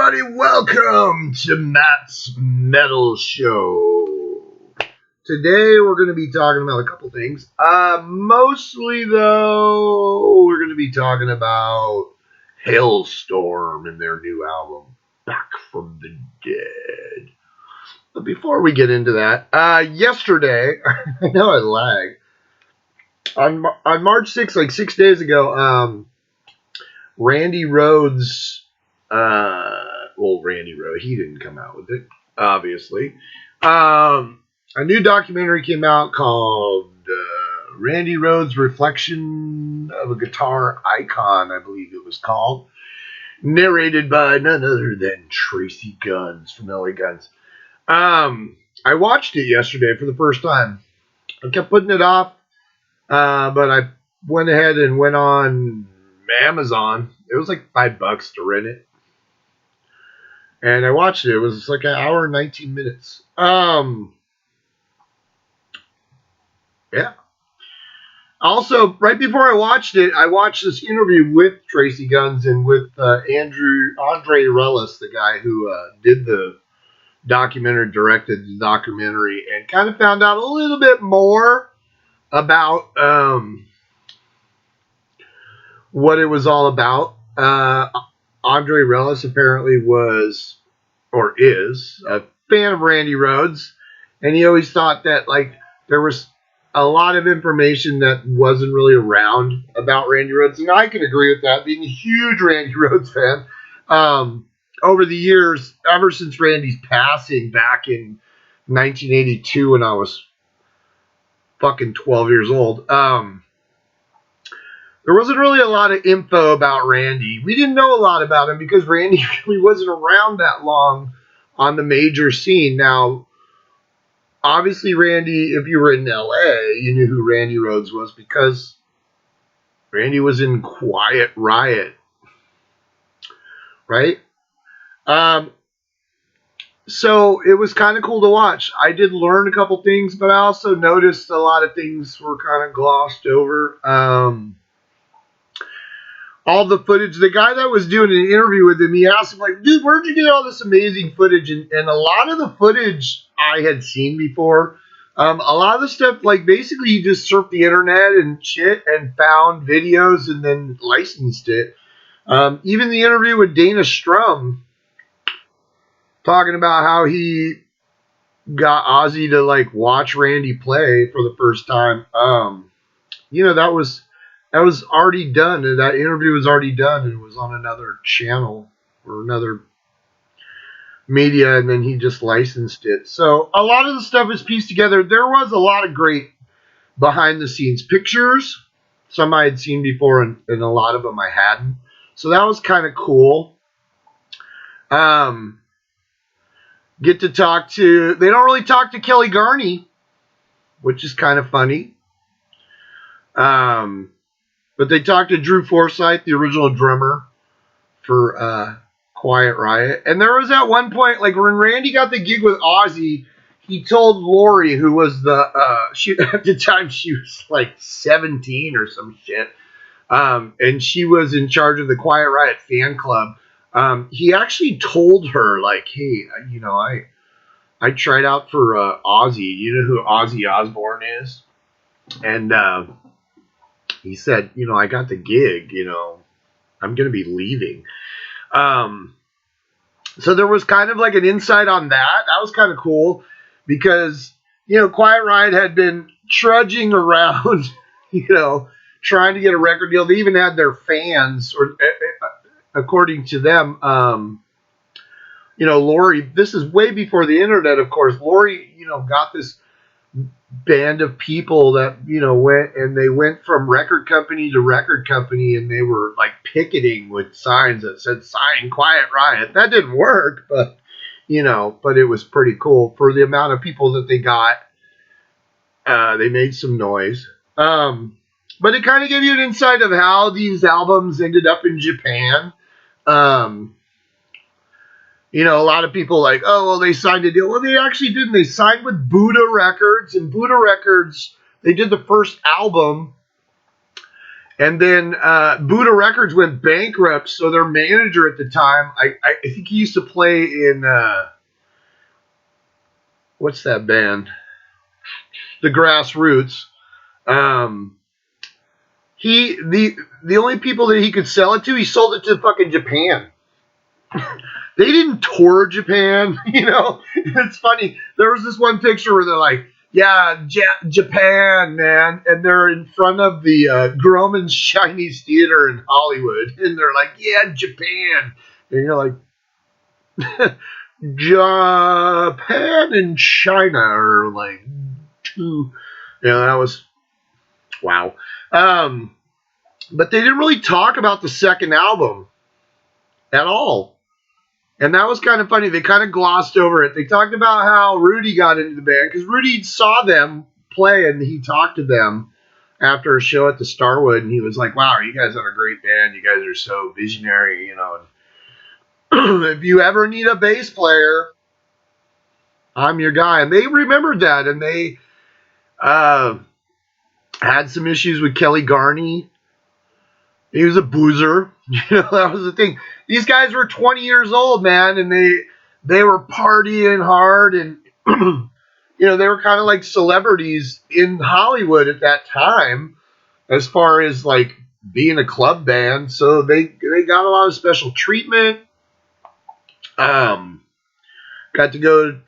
everybody, welcome to Matt's Metal Show. Today we're going to be talking about a couple things. Mostly though, we're going to be talking about Hailstorm and their new album, Back from the Dead. But before we get into that, yesterday, I know I lag, on March 6th, like 6 days ago, Randy Rhoads, Randy Rhoads, he didn't come out with it, obviously. A new documentary came out called Randy Rhoads' Reflection of a Guitar Icon, I believe it was called. Narrated by none other than Tracy Guns from LA Guns. I watched it yesterday for the first time. I kept putting it off, but I went ahead and went on Amazon. It was like $5 to rent it. And I watched it. It was like an hour and 19 minutes. Yeah. Also, right before I watched it, I watched this interview with Tracy Guns and with Andre Rhoads, the guy who did the documentary, directed the documentary, and kind of found out a little bit more about what it was all about. Andre Rhoads apparently was, or is, a fan of Randy Rhoads, and he always thought that like there was a lot of information that wasn't really around about Randy Rhoads, and I can agree with that, being a huge Randy Rhoads fan. Over the years, ever since Randy's passing back in 1982 when I was fucking 12 years old, there wasn't really a lot of info about Randy. We didn't know a lot about him because Randy really wasn't around that long on the major scene. Now, obviously, Randy, if you were in LA, you knew who Randy Rhoads was because Randy was in Quiet Riot, right? So it was kind of cool to watch. I did learn a couple things, but I also noticed a lot of things were kind of glossed over. All the footage, the guy that was doing an interview with him, he asked him, like, dude, where'd you get all this amazing footage? And a lot of the footage I had seen before. A lot of the stuff, like, basically you just surfed the internet and shit and found videos and then licensed it. Even the interview with Dana Strum, talking about how he got Ozzy to, like, watch Randy play for the first time. That was already done. And that interview was already done, and it was on another channel or another media, and then he just licensed it. So a lot of the stuff is pieced together. There was a lot of great behind-the-scenes pictures. Some I had seen before, and a lot of them I hadn't. So that was kind of cool. Get to talk to... They don't really talk to Kelly Garney, which is kind of funny. But they talked to Drew Forsythe, the original drummer for Quiet Riot. And there was at one point, like when Randy got the gig with Ozzy, he told Lori, who was at the time she was like 17 or some shit, and she was in charge of the Quiet Riot fan club. He actually told her, like, hey, I tried out for Ozzy. You know who Ozzy Osbourne is? And he said, I got the gig, I'm going to be leaving. So there was kind of like an insight on that. That was kind of cool because, Quiet Riot had been trudging around, trying to get a record deal. They even had their fans, or according to them, Lori, this is way before the internet, of course. Lori, got this band of people that went from record company to record company, and they were like picketing with signs that said "Sign Quiet Riot." That didn't work, but it was pretty cool for the amount of people that they got. They made some noise, but it kind of gave you an insight of how these albums ended up in Japan. A lot of people like, oh, well, they signed a deal. Well, they actually didn't. They signed with Buddha Records, and Buddha Records, they did the first album, And then Buddha Records went bankrupt, so their manager at the time, I think he used to play in what's that band? The Grassroots. Um, the only people that he could sell it to, he sold it to fucking Japan. They didn't tour Japan, you know. It's funny. There was this one picture where they're like, "Yeah, Japan, man," and they're in front of the Grauman's Chinese Theater in Hollywood, and they're like, "Yeah, Japan," and you're like, Japan and China are like two. You know, that was wow. But they didn't really talk about the second album at all. And that was kind of funny. They kind of glossed over it. They talked about how Rudy got into the band because Rudy saw them play and he talked to them after a show at the Starwood, and he was like, "Wow, you guys are a great band. You guys are so visionary, you know. If you ever need a bass player, I'm your guy." And they remembered that, and they had some issues with Kelly Garney. He was a boozer. You know, that was the thing. These guys were 20 years old, man, and they were partying hard, and you know, they were kind of like celebrities in Hollywood at that time as far as like being a club band. So they got a lot of special treatment. Got to go,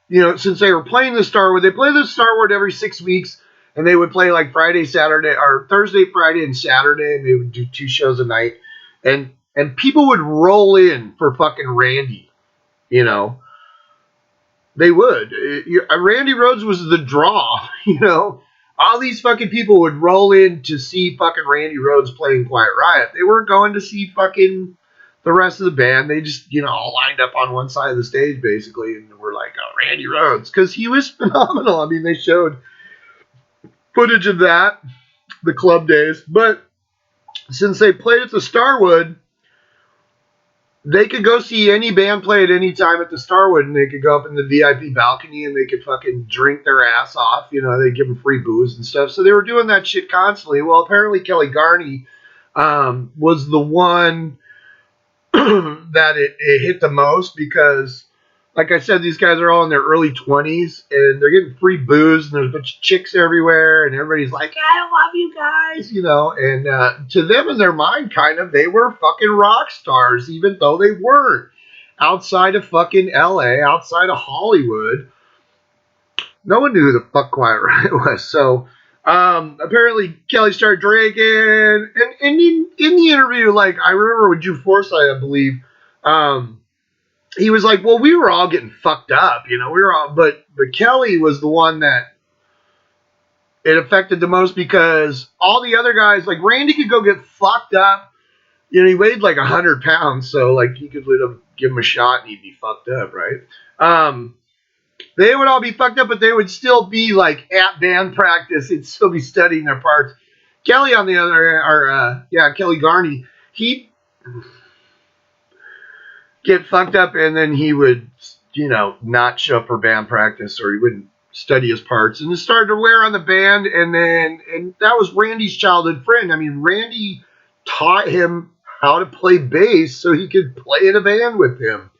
you know, since they were playing the Starwood, they play the Starwood every 6 weeks. And they would play like Friday, Saturday, or Thursday, Friday, and Saturday, and they would do 2 shows a night. And people would roll in for fucking Randy, you know. They would. Randy Rhoads was the draw, you know. All these fucking people would roll in to see fucking Randy Rhoads playing Quiet Riot. They weren't going to see fucking the rest of the band. They just, you know, all lined up on one side of the stage, basically, and were like, "Oh, Randy Rhoads," because he was phenomenal. I mean, they showed footage of that, the club days. But since they played at the Starwood, they could go see any band play at any time at the Starwood, and they could go up in the VIP balcony and they could fucking drink their ass off. You know, they give them free booze and stuff. So they were doing that shit constantly. Well, apparently Kelly Garney was the one that it hit the most because, like I said, these guys are all in their early 20s and they're getting free booze and there's a bunch of chicks everywhere and everybody's like, "I love you guys," you know. And to them, in their mind, kind of, they were fucking rock stars, even though they weren't. Outside of fucking LA, outside of Hollywood, no one knew who the fuck Quiet Riot was. So apparently Kelly started drinking, and in the interview, like I remember with Drew Forsythe, I believe, he was like, "Well, we were all getting fucked up, you know. We were all, but Kelly was the one that it affected the most because all the other guys, like Randy, could go get fucked up. You know, he weighed like 100 pounds, so like he could give him a shot and he'd be fucked up, right? They would all be fucked up, but they would still be like at band practice. They'd still be studying their parts. Kelly, on the other, Kelly Garney, he'd get fucked up and then he would, you know, not show up for band practice or he wouldn't study his parts, and it started to wear on the band. And that was Randy's childhood friend. I mean, Randy taught him how to play bass so he could play in a band with him.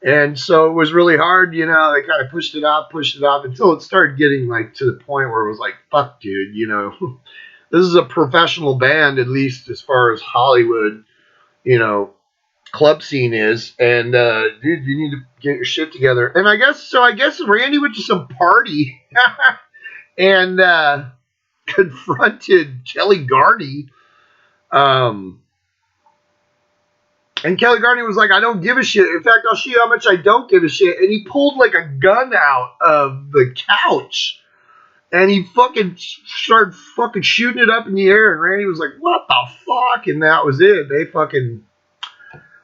And so it was really hard, you know. They kind of pushed it off until it started getting like to the point where it was like, "Fuck, dude, you know, this is a professional band, at least as far as Hollywood, you know, club scene is. And dude, you need to get your shit together." And I guess Randy went to some party and confronted Kelly Garney. And Kelly Garney was like, "I don't give a shit. In fact, I'll show you how much I don't give a shit." And he pulled like a gun out of the couch. And he fucking started fucking shooting it up in the air. And Randy was like, "What the fuck?" And that was it. They fucking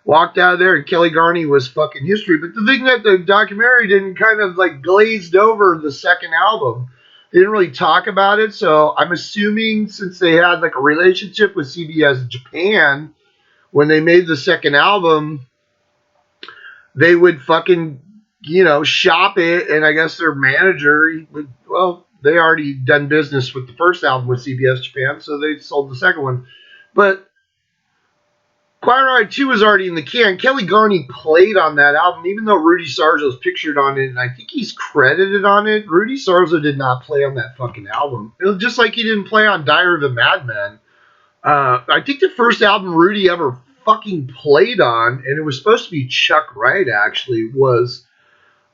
walked out of there. And Kelly Garney was fucking history. But the thing that the documentary didn't kind of like glazed over the second album. They didn't really talk about it. So I'm assuming since they had like a relationship with CBS Japan, when they made the second album, they would fucking, you know, shop it. And I guess their manager would, well, they already done business with the first album with CBS Japan, so they sold the second one. But Quiet Riot 2 was already in the can. Kelly Garney played on that album, even though Rudy Sarzo's pictured on it, and I think he's credited on it. Rudy Sarzo did not play on that fucking album. It was just like he didn't play on Diary of a Madman. I think the first album Rudy ever fucking played on, and it was supposed to be Chuck Wright actually, was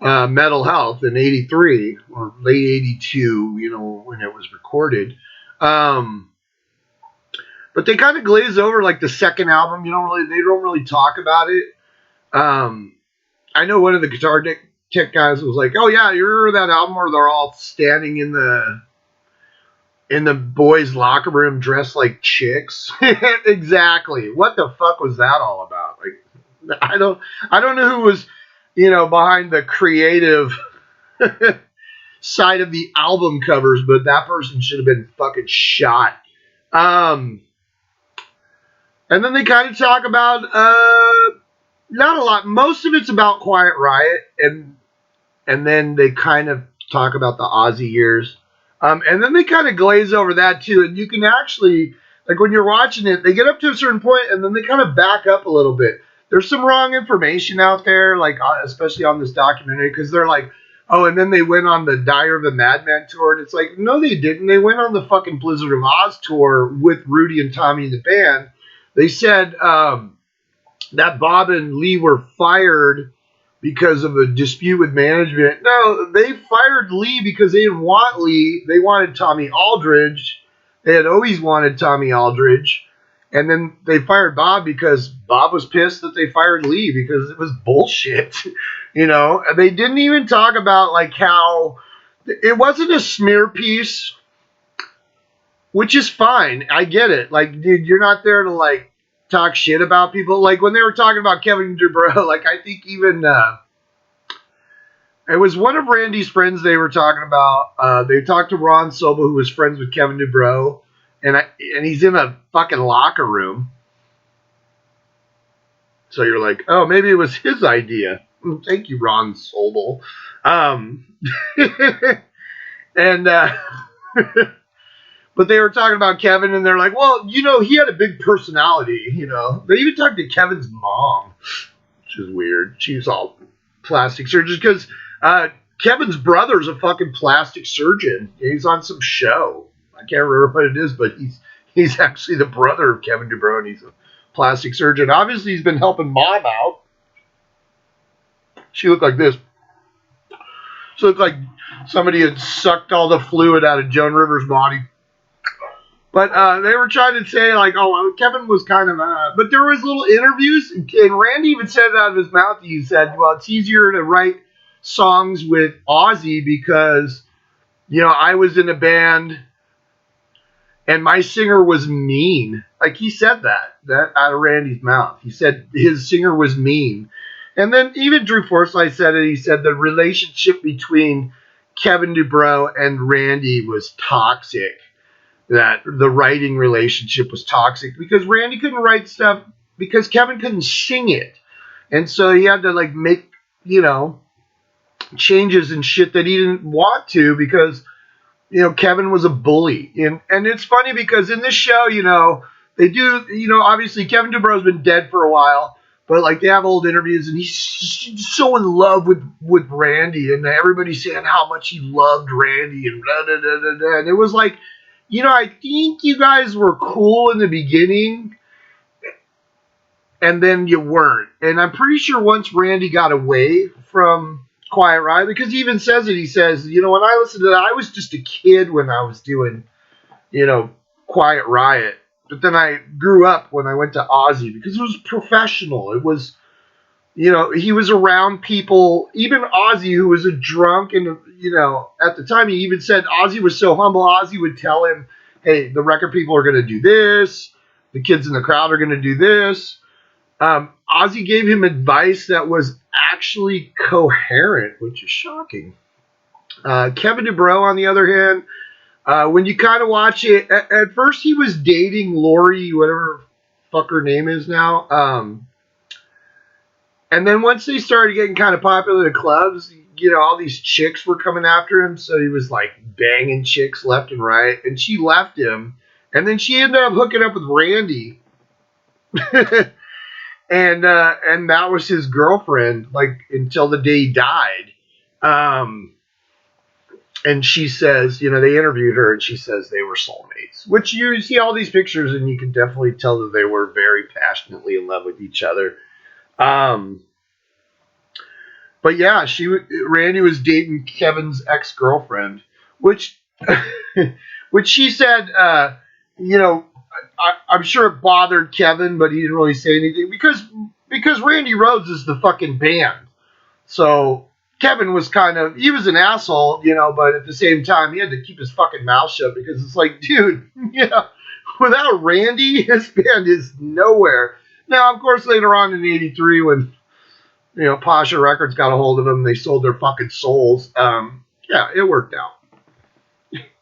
Metal Health in '83 or late '82, when it was recorded. But they kind of glaze over like the second album. They don't really talk about it. I know one of the Guitar Tech guys was like, "Oh yeah, you remember that album where they're all standing in the boys' locker room dressed like chicks?" Exactly. What the fuck was that all about? Like, I don't know who was, behind the creative side of the album covers, but that person should have been fucking shot. And then they kind of talk about, not a lot. Most of it's about Quiet Riot, and then they kind of talk about the Ozzy years. And then they kind of glaze over that too. And you can actually, like when you're watching it, they get up to a certain point and then they kind of back up a little bit. There's some wrong information out there, like especially on this documentary, because they're like, oh, and then they went on the Diary of a Madman tour. And it's like, no, they didn't. They went on the fucking Blizzard of Oz tour with Rudy and Tommy in the band. They said that Bob and Lee were fired because of a dispute with management. No, they fired Lee because they didn't want Lee. They wanted Tommy Aldridge. They had always wanted Tommy Aldridge. And then they fired Bob because Bob was pissed that they fired Lee because it was bullshit. They didn't even talk about like how it wasn't a smear piece, which is fine. I get it. Like, dude, you're not there to like talk shit about people. Like when they were talking about Kevin DuBrow, like I think even it was one of Randy's friends they were talking about. They talked to Ron Sobel, who was friends with Kevin DuBrow, and he's in a fucking locker room. So you're like, oh, maybe it was his idea. Thank you, Ron Sobel. And but they were talking about Kevin, and they're like, well, he had a big personality. They even talked to Kevin's mom, which is weird. She's all plastic surgeon because Kevin's brother's a fucking plastic surgeon. He's on some show. I can't remember what it is, but he's actually the brother of Kevin DuBrow, and he's a plastic surgeon. Obviously, he's been helping Mom out. She looked like this. She looked like somebody had sucked all the fluid out of Joan Rivers' body. But they were trying to say, like, oh, Kevin was kind of, but there was little interviews, and Randy even said it out of his mouth. He said, well, it's easier to write songs with Ozzy because, I was in a band and my singer was mean. Like, he said that out of Randy's mouth. He said his singer was mean. And then even Drew Forsythe said it. He said the relationship between Kevin DuBrow and Randy was toxic. That the writing relationship was toxic because Randy couldn't write stuff because Kevin couldn't sing it. And so he had to like make, changes and shit that he didn't want to because, Kevin was a bully. And it's funny because in this show, they do, obviously Kevin DuBrow's been dead for a while, but like they have old interviews and he's so in love with Randy and everybody's saying how much he loved Randy and blah, blah, blah, blah, blah. And it was like, I think you guys were cool in the beginning, and then you weren't. And I'm pretty sure once Randy got away from Quiet Riot, because he even says it, he says, when I listened to that, I was just a kid when I was doing, Quiet Riot. But then I grew up when I went to Ozzy, because it was professional. It was, he was around people, even Ozzy, who was a drunk, and, at the time he even said Ozzy was so humble, Ozzy would tell him, hey, the record people are going to do this, the kids in the crowd are going to do this. Ozzy gave him advice that was actually coherent, which is shocking. Kevin DuBrow, on the other hand, when you kind of watch it, at first he was dating Lori, whatever fuck her name is now, And then once they started getting kind of popular at clubs, you know, all these chicks were coming after him. So he was like banging chicks left and right. And she left him. And then she ended up hooking up with Randy. and that was his girlfriend, like, until the day he died. And she says, you know, they interviewed her and she says they were soulmates, which you see all these pictures and you can definitely tell that they were very passionately in love with each other. But yeah, Randy was dating Kevin's ex-girlfriend, which she said, you know, I'm sure it bothered Kevin, but he didn't really say anything because Randy Rhoads is the fucking band. So Kevin was he was an asshole, you know, but at the same time, he had to keep his fucking mouth shut because it's like, dude, yeah, without Randy, his band is nowhere. Now, of course, later on in '83, when, you know, Pasha Records got a hold of them, they sold their fucking souls. Yeah, it worked out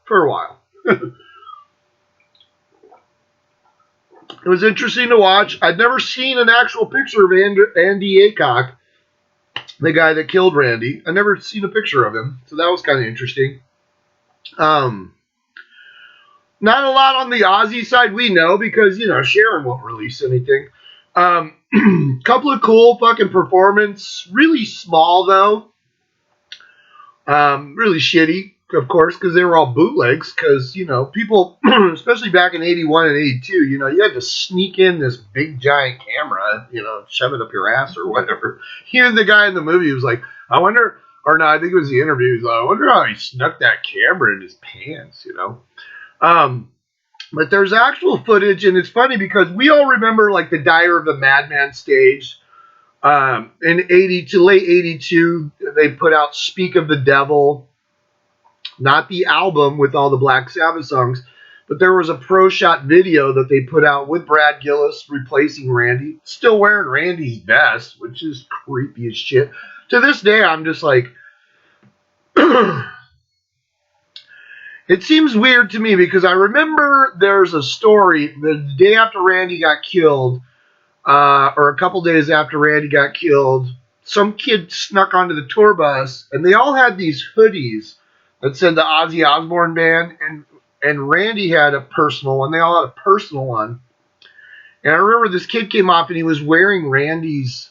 for a while. It was interesting to watch. I'd never seen an actual picture of Andy Aycock, the guy that killed Randy. I never seen a picture of him, so that was kind of interesting. Not a lot on the Ozzy side, we know, because, you know, Sharon won't release anything. Couple of cool fucking performance, really small though. Really shitty, of course, because they were all bootlegs. Because, you know, people, especially back in '81 and '82, you know, you had to sneak in this big giant camera, you know, shove it up your ass or whatever. Even the guy in the movie was like, I wonder, or no, I think it was the interview. He was like, I wonder how he snuck that camera in his pants, you know. But there's actual footage, and it's funny because we all remember like the Diary of the Madman stage. In late '82, they put out "Speak of the Devil," not the album with all the Black Sabbath songs, but there was a pro shot video that they put out with Brad Gillis replacing Randy, still wearing Randy's vest, which is creepy as shit. To this day, I'm just like, it seems weird to me because I remember there's a story the day after Randy got killed, or a couple days after Randy got killed, some kid snuck onto the tour bus, and they all had these hoodies that said the Ozzy Osbourne Band, and Randy had a personal one. They all had a personal one. And I remember this kid came up and he was wearing Randy's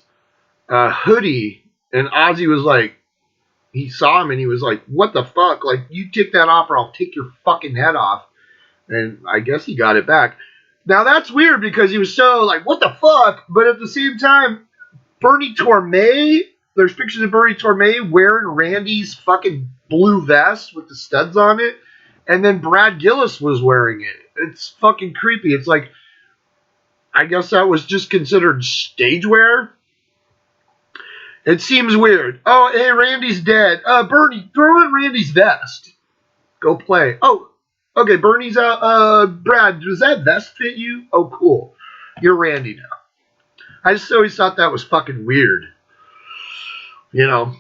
hoodie, and Ozzy was like, he saw him and he was like, what the fuck? Like, you take that off or I'll take your fucking head off. And I guess he got it back. Now, that's weird because he was so like, what the fuck? But at the same time, Bernie Tormé, there's pictures of Bernie Tormé wearing Randy's fucking blue vest with the studs on it. And then Brad Gillis was wearing it. It's fucking creepy. It's like, I guess that was just considered stage wear. It seems weird. Oh, hey, Randy's dead. Bernie, throw in Randy's vest. Go play. Oh, okay, Bernie's out. Brad, does that vest fit you? Oh, cool. You're Randy now. I just always thought that was fucking weird. You know.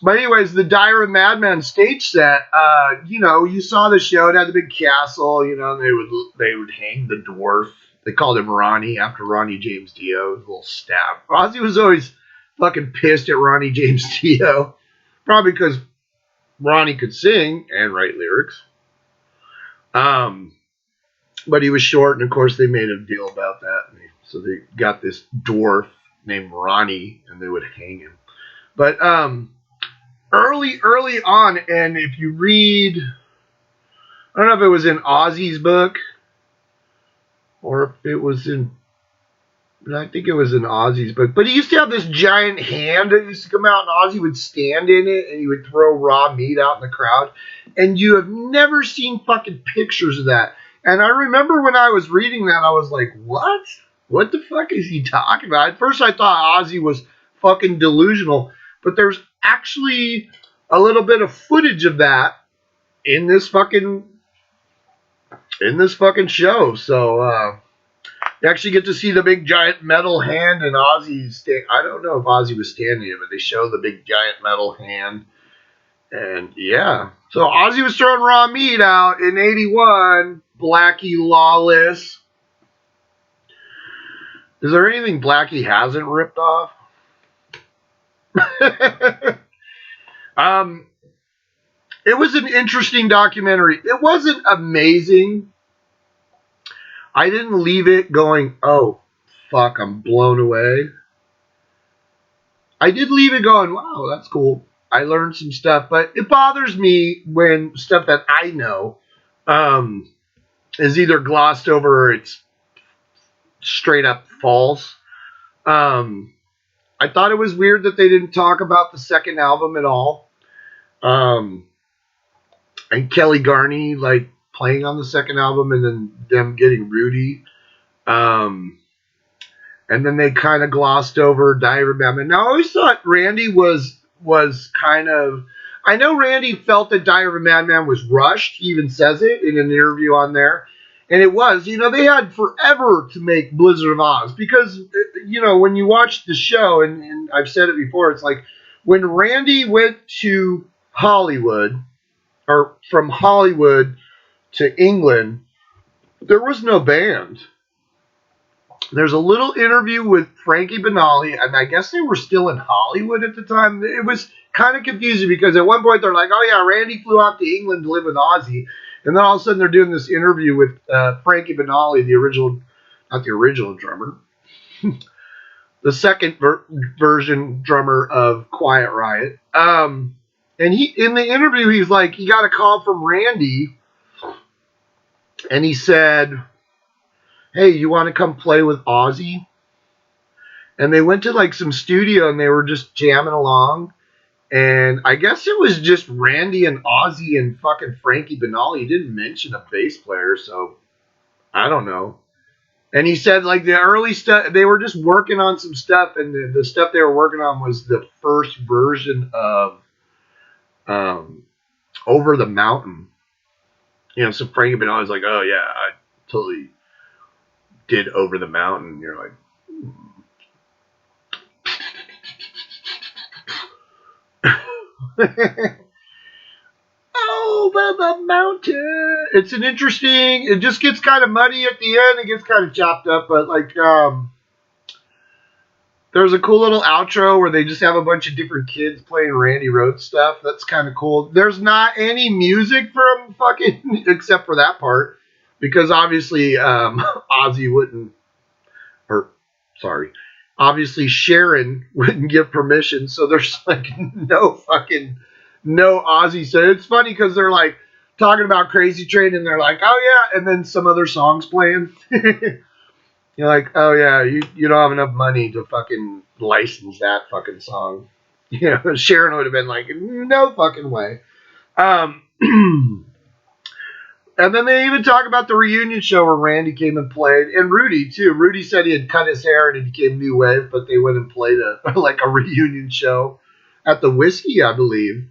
But anyways, the Diary of Madman stage set, you know, you saw the show. It had the big castle, you know, and they would hang the dwarf. They called him Ronnie after Ronnie James Dio. A little stab. Ozzy was always fucking pissed at Ronnie James Dio. Probably because Ronnie could sing and write lyrics. But he was short, and of course they made a deal about that. So they got this dwarf named Ronnie, and they would hang him. But early on, and if you read, I don't know if it was in Ozzy's book, or if it was in, I think it was in Ozzy's book, but he used to have this giant hand that used to come out, and Ozzy would stand in it, and he would throw raw meat out in the crowd. And you have never seen fucking pictures of that. And I remember when I was reading that, I was like, what? What the fuck is he talking about? At first I thought Ozzy was fucking delusional, but there's actually a little bit of footage of that in this fucking show. So, you actually get to see the big giant metal hand, and Ozzy. I don't know if Ozzy was standing it, but they show the big giant metal hand. And yeah, so Ozzy was throwing raw meat out in '81. Blackie Lawless. Is there anything Blackie hasn't ripped off? um, it was an interesting documentary. It wasn't amazing. I didn't leave it going, oh, fuck, I'm blown away. I did leave it going, wow, that's cool. I learned some stuff, but it bothers me when stuff that I know um, is either glossed over or it's straight up false. Um, I thought it was weird that they didn't talk about the second album at all. And Kelly Garney like playing on the second album, and then them getting Rudy. Um, and then they kind of glossed over Diary of a Madman. Now I always thought Randy was kind of. I know Randy felt that Diary of a Madman was rushed. He even says it in an interview on there. And it was, they had forever to make Blizzard of Oz because, when you watch the show, and I've said it before, it's like when Randy went to Hollywood, or from Hollywood to England, there was no band. There's a little interview with Frankie Banali, and I guess they were still in Hollywood at the time. It was kind of confusing because at one point they're like, oh yeah, Randy flew out to England to live with Ozzy. And then all of a sudden they're doing this interview with Frankie Banali, not the original drummer, the second version drummer of Quiet Riot. And he, in the interview, he's like, he got a call from Randy, and he said, hey, you want to come play with Ozzy? And they went to like some studio and they were just jamming along. And I guess it was just Randy and Ozzy and fucking Frankie Banali. He didn't mention a bass player, so I don't know. And he said like the early stuff, they were just working on some stuff, and the stuff they were working on was the first version of Over the Mountain. So Frankie Banali's like, oh yeah, I totally did Over the Mountain. And you're like, over the mountain. It's an interesting. It just gets kind of muddy at the end. It gets kind of chopped up, but like, there's a cool little outro where they just have a bunch of different kids playing Randy Rhoads stuff. That's kind of cool. There's not any music from fucking except for that part because obviously Ozzy wouldn't. Or sorry. Obviously, Sharon wouldn't give permission, so there's like no Ozzy. So it's funny because they're like talking about Crazy Train, and they're like, oh yeah, and then some other songs playing. You're like, oh yeah, you don't have enough money to fucking license that fucking song. Sharon would have been like, no fucking way. And then they even talk about the reunion show where Randy came and played, and Rudy too. Rudy said he had cut his hair and it became New Wave, but they went and played a reunion show at the Whiskey, I believe,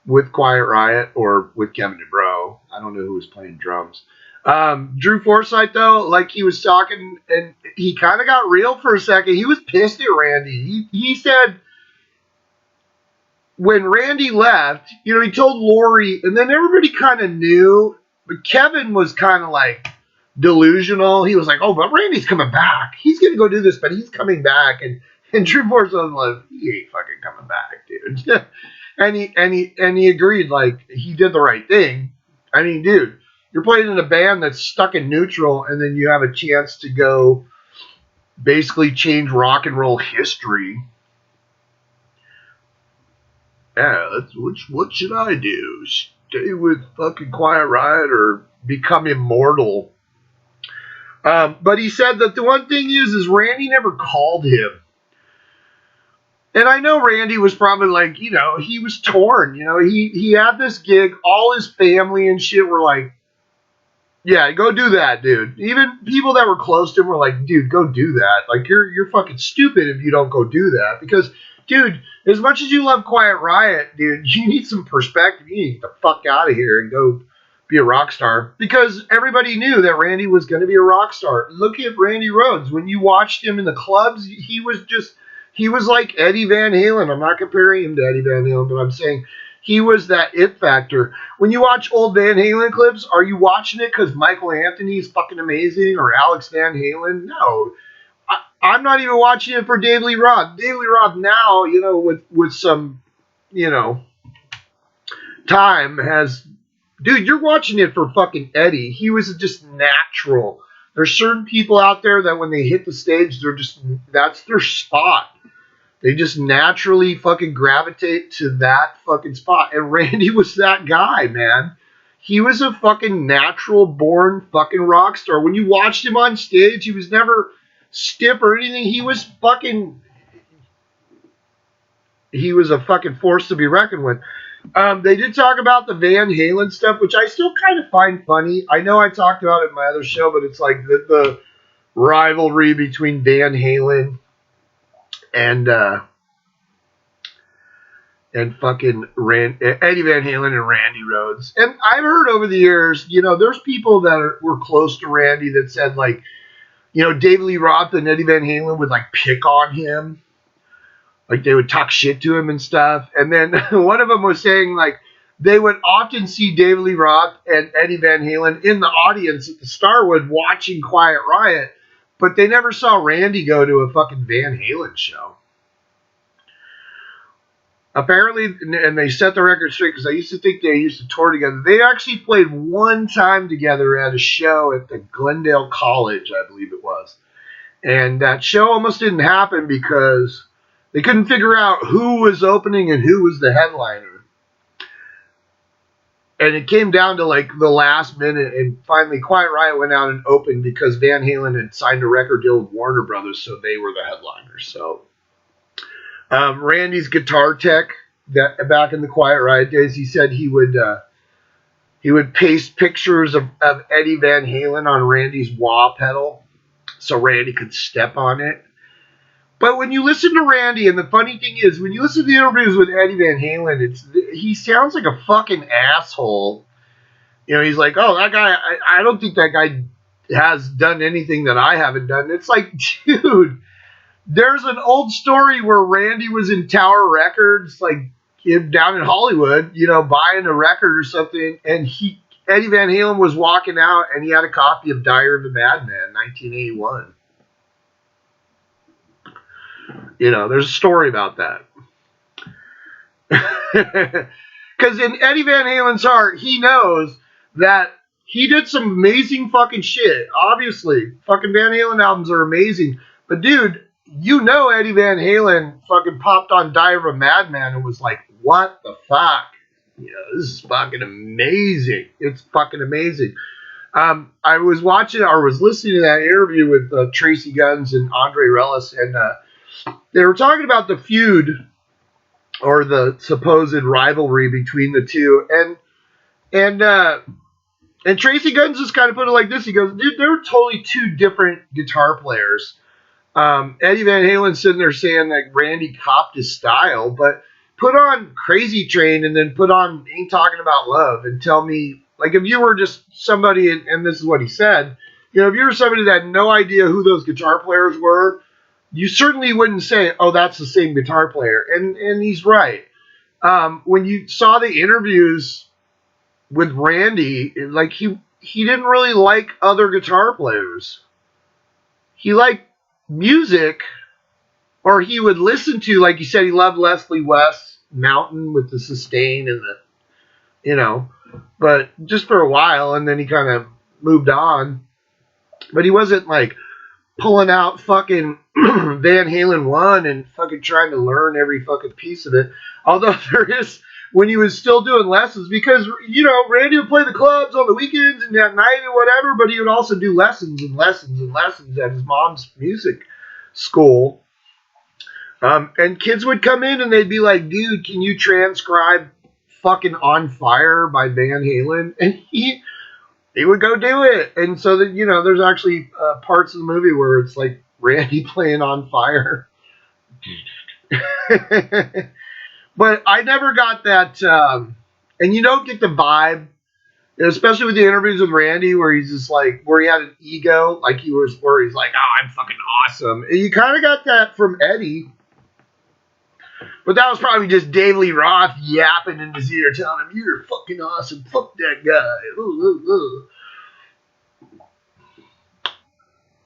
with Quiet Riot or with Kevin DuBrow. I don't know who was playing drums. Drew Forsythe though, like he was talking, and he kind of got real for a second. He was pissed at Randy. He said when Randy left, he told Lori, and then everybody kind of knew. But Kevin was kind of like delusional. He was like, oh, but Randy's coming back. He's going to go do this, but he's coming back. And Drew Forsythe was like, he ain't fucking coming back, dude. and he agreed, like, he did the right thing. I mean, dude, you're playing in a band that's stuck in neutral, and then you have a chance to go basically change rock and roll history. Yeah, what should I do? Stay with fucking Quiet Riot or become immortal? But he said that the one thing is Randy never called him. And I know Randy was probably like, he was torn. He had this gig. All his family and shit were like, yeah, go do that, dude. Even people that were close to him were like, dude, go do that. Like, you're fucking stupid if you don't go do that. Because, dude, as much as you love Quiet Riot, dude, you need some perspective. You need to get the fuck out of here and go be a rock star. Because everybody knew that Randy was going to be a rock star. Look at Randy Rhoads. When you watched him in the clubs, he was like Eddie Van Halen. I'm not comparing him to Eddie Van Halen, but I'm saying he was that it factor. When you watch old Van Halen clips, are you watching it because Michael Anthony is fucking amazing or Alex Van Halen? No. I'm not even watching it for Dave Lee Roth. Dave Lee Roth now, with some, you know, time has, dude, you're watching it for fucking Eddie. He was just natural. There's certain people out there that when they hit the stage, that's their spot. They just naturally fucking gravitate to that fucking spot. And Randy was that guy, man. He was a fucking natural born fucking rock star. When you watched him on stage, he was never stiff or anything. He was a fucking force to be reckoned with. They did talk about the Van Halen stuff, which I still kind of find funny. I know I talked about it in my other show, but it's like the rivalry between Van Halen and fucking Eddie Van Halen and Randy Rhoads. And I've heard over the years, there's people that were close to Randy that said, like, Dave Lee Roth and Eddie Van Halen would, like, pick on him. Like, they would talk shit to him and stuff. And then one of them was saying, like, they would often see Dave Lee Roth and Eddie Van Halen in the audience at the Starwood watching Quiet Riot, but they never saw Randy go to a fucking Van Halen show. Apparently, and they set the record straight because I used to think they used to tour together. They actually played one time together at a show at the Glendale College, I believe it was. And that show almost didn't happen because they couldn't figure out who was opening and who was the headliner. And it came down to like the last minute, and finally Quiet Riot went out and opened because Van Halen had signed a record deal with Warner Brothers, so they were the headliners. So Randy's guitar tech, that back in the Quiet Riot days, he said he would paste pictures of Eddie Van Halen on Randy's wah pedal so Randy could step on it. But when you listen to Randy, and the funny thing is, when you listen to the interviews with Eddie Van Halen, he sounds like a fucking asshole. He's like, oh, that guy, I don't think that guy has done anything that I haven't done. It's like, dude, there's an old story where Randy was in Tower Records, like down in Hollywood, buying a record or something, and Eddie Van Halen was walking out, and he had a copy of Diary of a Madman, 1981. There's a story about that. Because in Eddie Van Halen's heart, he knows that he did some amazing fucking shit. Obviously, fucking Van Halen albums are amazing. But dude, Eddie Van Halen fucking popped on Diary of a Madman and was like, what the fuck? This is fucking amazing. It's fucking amazing. I was listening to that interview with Tracy Guns and Andre Rellis, and they were talking about the feud or the supposed rivalry between the two, and Tracy Guns just kind of put it like this. He goes, dude, they're totally two different guitar players. Eddie Van Halen sitting there saying that Randy copped his style, but put on Crazy Train and then put on Ain't Talking About Love and tell me, like, if you were just somebody, and this is what he said, if you were somebody that had no idea who those guitar players were, you certainly wouldn't say, oh, that's the same guitar player. And he's right. When you saw the interviews with Randy, like, he didn't really like other guitar players. He liked music, or he would listen to, like he said, he loved Leslie West's Mountain with the sustain and but just for a while, and then he kind of moved on. But he wasn't like pulling out fucking Van Halen 1 and fucking trying to learn every fucking piece of it. Although there is, when he was still doing lessons, because, Randy would play the clubs on the weekends and at night and whatever, but he would also do lessons and lessons and lessons at his mom's music school. And kids would come in and they'd be like, dude, can you transcribe fucking On Fire by Van Halen? And he would go do it. And so that, there's actually parts of the movie where it's like Randy playing On Fire. But I never got that, and you don't get the vibe, especially with the interviews with Randy, where he's just like, where he had an ego, like where he's like, oh, I'm fucking awesome. And you kind of got that from Eddie. But that was probably just Dave Lee Roth yapping in his ear, telling him, you're fucking awesome, fuck that guy. Ooh, ooh, ooh.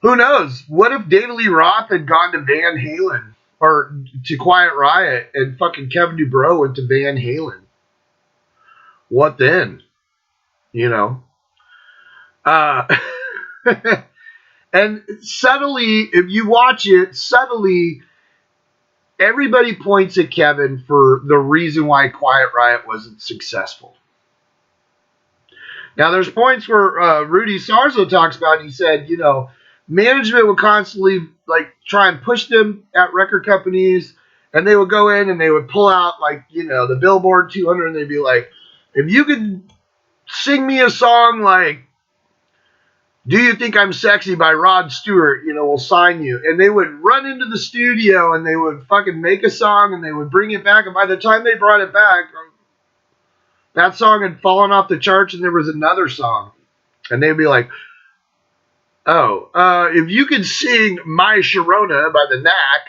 Who knows? What if David Lee Roth had gone to Van Halen or to Quiet Riot and fucking Kevin DuBrow went to Van Halen? What then? You know? Uh, and subtly, if you watch it, subtly, everybody points at Kevin for the reason why Quiet Riot wasn't successful. Now, there's points where Rudy Sarzo talks about, he said, you know, management would constantly like try and push them at record companies, and they would go in and they would pull out like, you know, the Billboard 200, and they'd be like, if you could sing me a song like Do You Think I'm Sexy by Rod Stewart, you know, we'll sign you. And they would run into the studio and they would fucking make a song and they would bring it back, and by the time they brought it back, that song had fallen off the charts and there was another song. And they'd be like, if you could sing My Sharona by the Knack,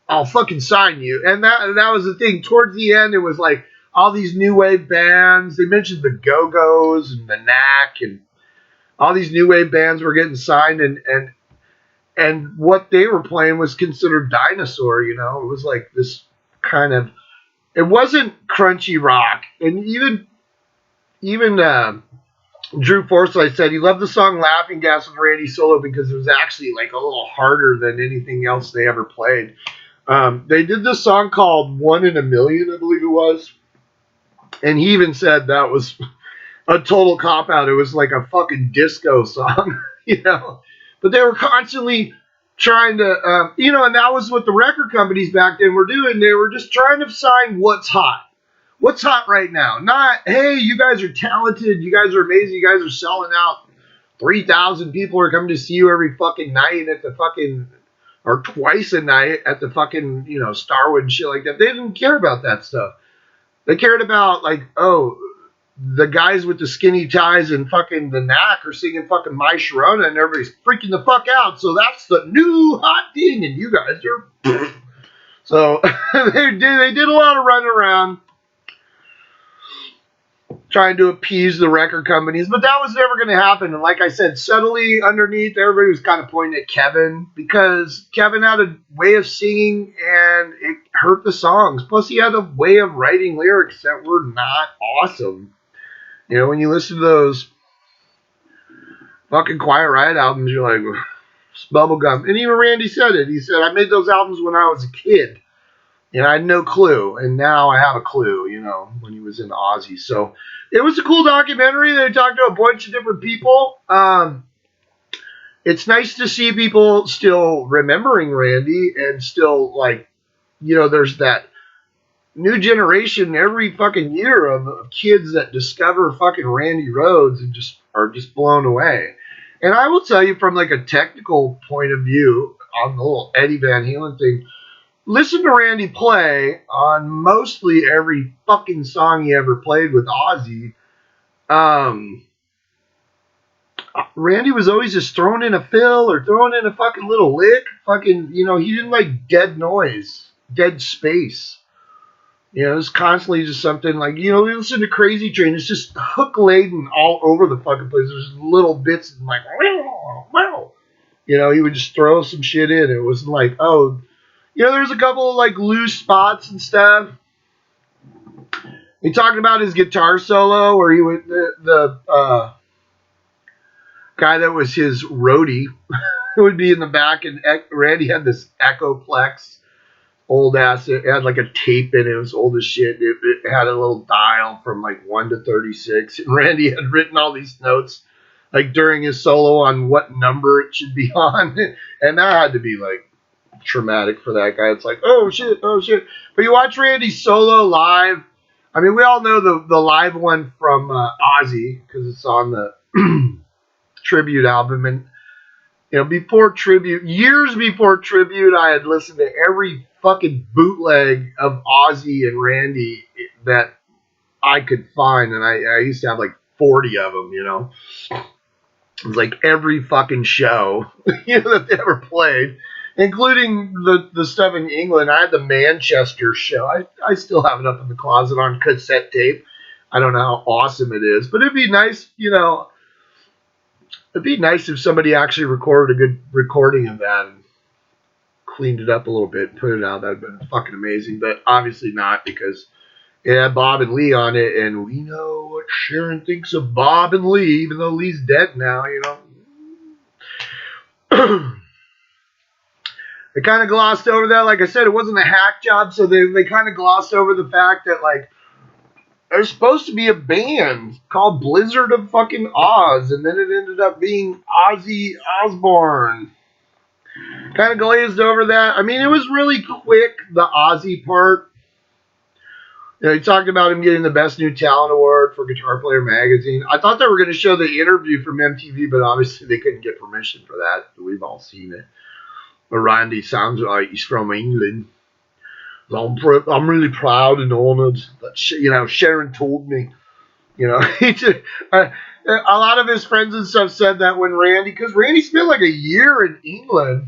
I'll fucking sign you. And that was the thing. Towards the end, it was like all these new wave bands. They mentioned the Go-Go's and the Knack, and all these new wave bands were getting signed, and what they were playing was considered dinosaur, you know. It was like this kind of, it wasn't crunchy rock. And even Drew Forsythe said he loved the song Laughing Gas with Randy solo because it was actually like a little harder than anything else they ever played. They did this song called One in a Million, I believe it was. And he even said that was a total cop-out. It was like a fucking disco song, you know. But they were constantly trying to, you know, and that was what the record companies back then were doing. They were just trying to sign what's hot. What's hot right now? Not, hey, you guys are talented. You guys are amazing. You guys are selling out. 3,000 people are coming to see you every fucking night at the fucking, or twice a night at the fucking, you know, Starwood and shit like that. They didn't care about that stuff. They cared about, like, oh, the guys with the skinny ties and fucking the Knack are singing fucking My Sharona, and everybody's freaking the fuck out. So that's the new hot thing, and you guys are. So they did a lot of running around trying to appease the record companies, but that was never going to happen. And like I said, subtly underneath, everybody was kind of pointing at Kevin because Kevin had a way of singing and it hurt the songs. Plus, he had a way of writing lyrics that were not awesome. You know, when you listen to those fucking Quiet Riot albums, you're like, it's bubblegum. And even Randy said it. He said, I made those albums when I was a kid. And I had no clue. And now I have a clue, you know, when he was in Ozzy. So it was a cool documentary. They talked to a bunch of different people. It's nice to see people still remembering Randy and still, like, you know, there's that new generation every fucking year of kids that discover fucking Randy Rhoads and just are just blown away. And I will tell you from like a technical point of view on the little Eddie Van Halen thing, listen to Randy play on mostly every fucking song he ever played with Ozzy. Randy was always just throwing in a fill or throwing in a fucking little lick. Fucking, you know, he didn't like dead noise, dead space. You know, it's constantly just something like, you know, we listen to Crazy Train. It's just hook laden all over the fucking place. There's little bits and like, wow. You know, he would just throw some shit in. It wasn't like, oh, you know, there's a couple of like loose spots and stuff. He talked about his guitar solo where he would, the guy that was his roadie would be in the back, and Randy had this Echoplex. Old ass, it had like a tape in it. It was old as shit. It had a little dial from like 1 to 36. And Randy had written all these notes like during his solo on what number it should be on. And that had to be like traumatic for that guy. It's like, oh shit. But you watch Randy solo live. I mean, we all know the live one from Ozzy because it's on the tribute album. And, you know, before tribute, years before tribute, I had listened to every fucking bootleg of Ozzy and Randy that I could find, and I used to have like 40 of them, you know. It was like every fucking show, you know, that they ever played, including the stuff in England. I had the Manchester show. I still have it up in the closet on cassette tape. I don't know how awesome it is, but it'd be nice, you know. It'd be nice if somebody actually recorded a good recording of that and cleaned it up a little bit and put it out. That'd have been fucking amazing. But obviously not, because it had Bob and Lee on it, and we know what Sharon thinks of Bob and Lee, even though Lee's dead now, you know. They kind of glossed over that. Like I said, it wasn't a hack job, so they kind of glossed over the fact that, like, there's supposed to be a band called Blizzard of fucking Oz, and then it ended up being Ozzy Osbourne. Kind of glazed over that. I mean, it was really quick, the Ozzy part. You know, he talked about him getting the Best New Talent Award for Guitar Player Magazine. I thought they were going to show the interview from MTV, but obviously they couldn't get permission for that. We've all seen it. But Randy sounds like he's from England. I'm really proud and honored that, you know, Sharon told me. You know, a lot of his friends and stuff said that when because Randy spent like a year in England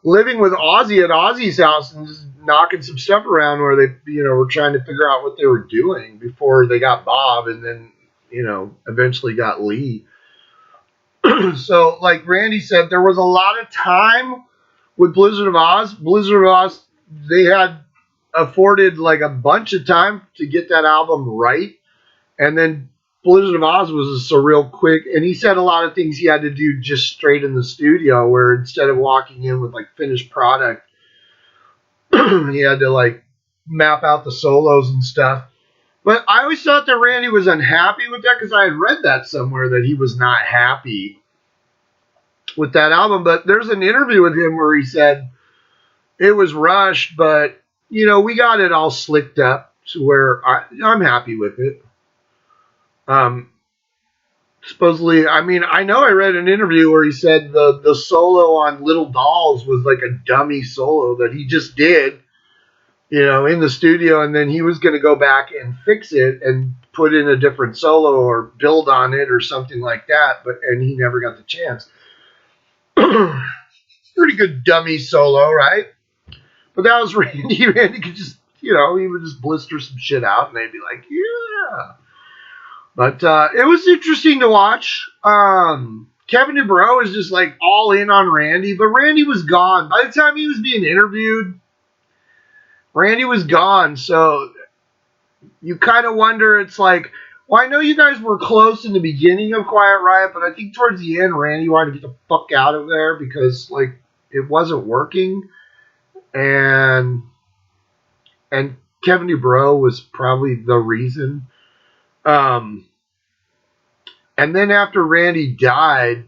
living with Ozzy at Ozzy's house and just knocking some stuff around where they, you know, were trying to figure out what they were doing before they got Bob and then, you know, eventually got Lee. So, like Randy said, there was a lot of time with Blizzard of Oz. Blizzard of Oz, they had afforded like a bunch of time to get that album right. And then Blizzard of Oz was so real quick. And he said a lot of things he had to do just straight in the studio, where instead of walking in with like finished product, he had to like map out the solos and stuff. But I always thought that Randy was unhappy with that, because I had read that somewhere that he was not happy with that album. But there's an interview with him where he said it was rushed, but, you know, we got it all slicked up to where I'm happy with it. Supposedly, I mean, I know I read an interview where he said the solo on Little Dolls was like a dummy solo that he just did, you know, in the studio, and then he was going to go back and fix it and put in a different solo or build on it or something like that, and he never got the chance. Pretty good dummy solo, right? But that was Randy. Randy could just, you know, he would just blister some shit out, and they'd be like, yeah. But it was interesting to watch. Kevin DuBrow is just like all in on Randy, but Randy was gone. By the time he was being interviewed, Randy was gone. So you kind of wonder, it's like, well, I know you guys were close in the beginning of Quiet Riot, but I think towards the end, Randy wanted to get the fuck out of there because, like, it wasn't working. And Kevin DuBrow was probably the reason. And then after Randy died,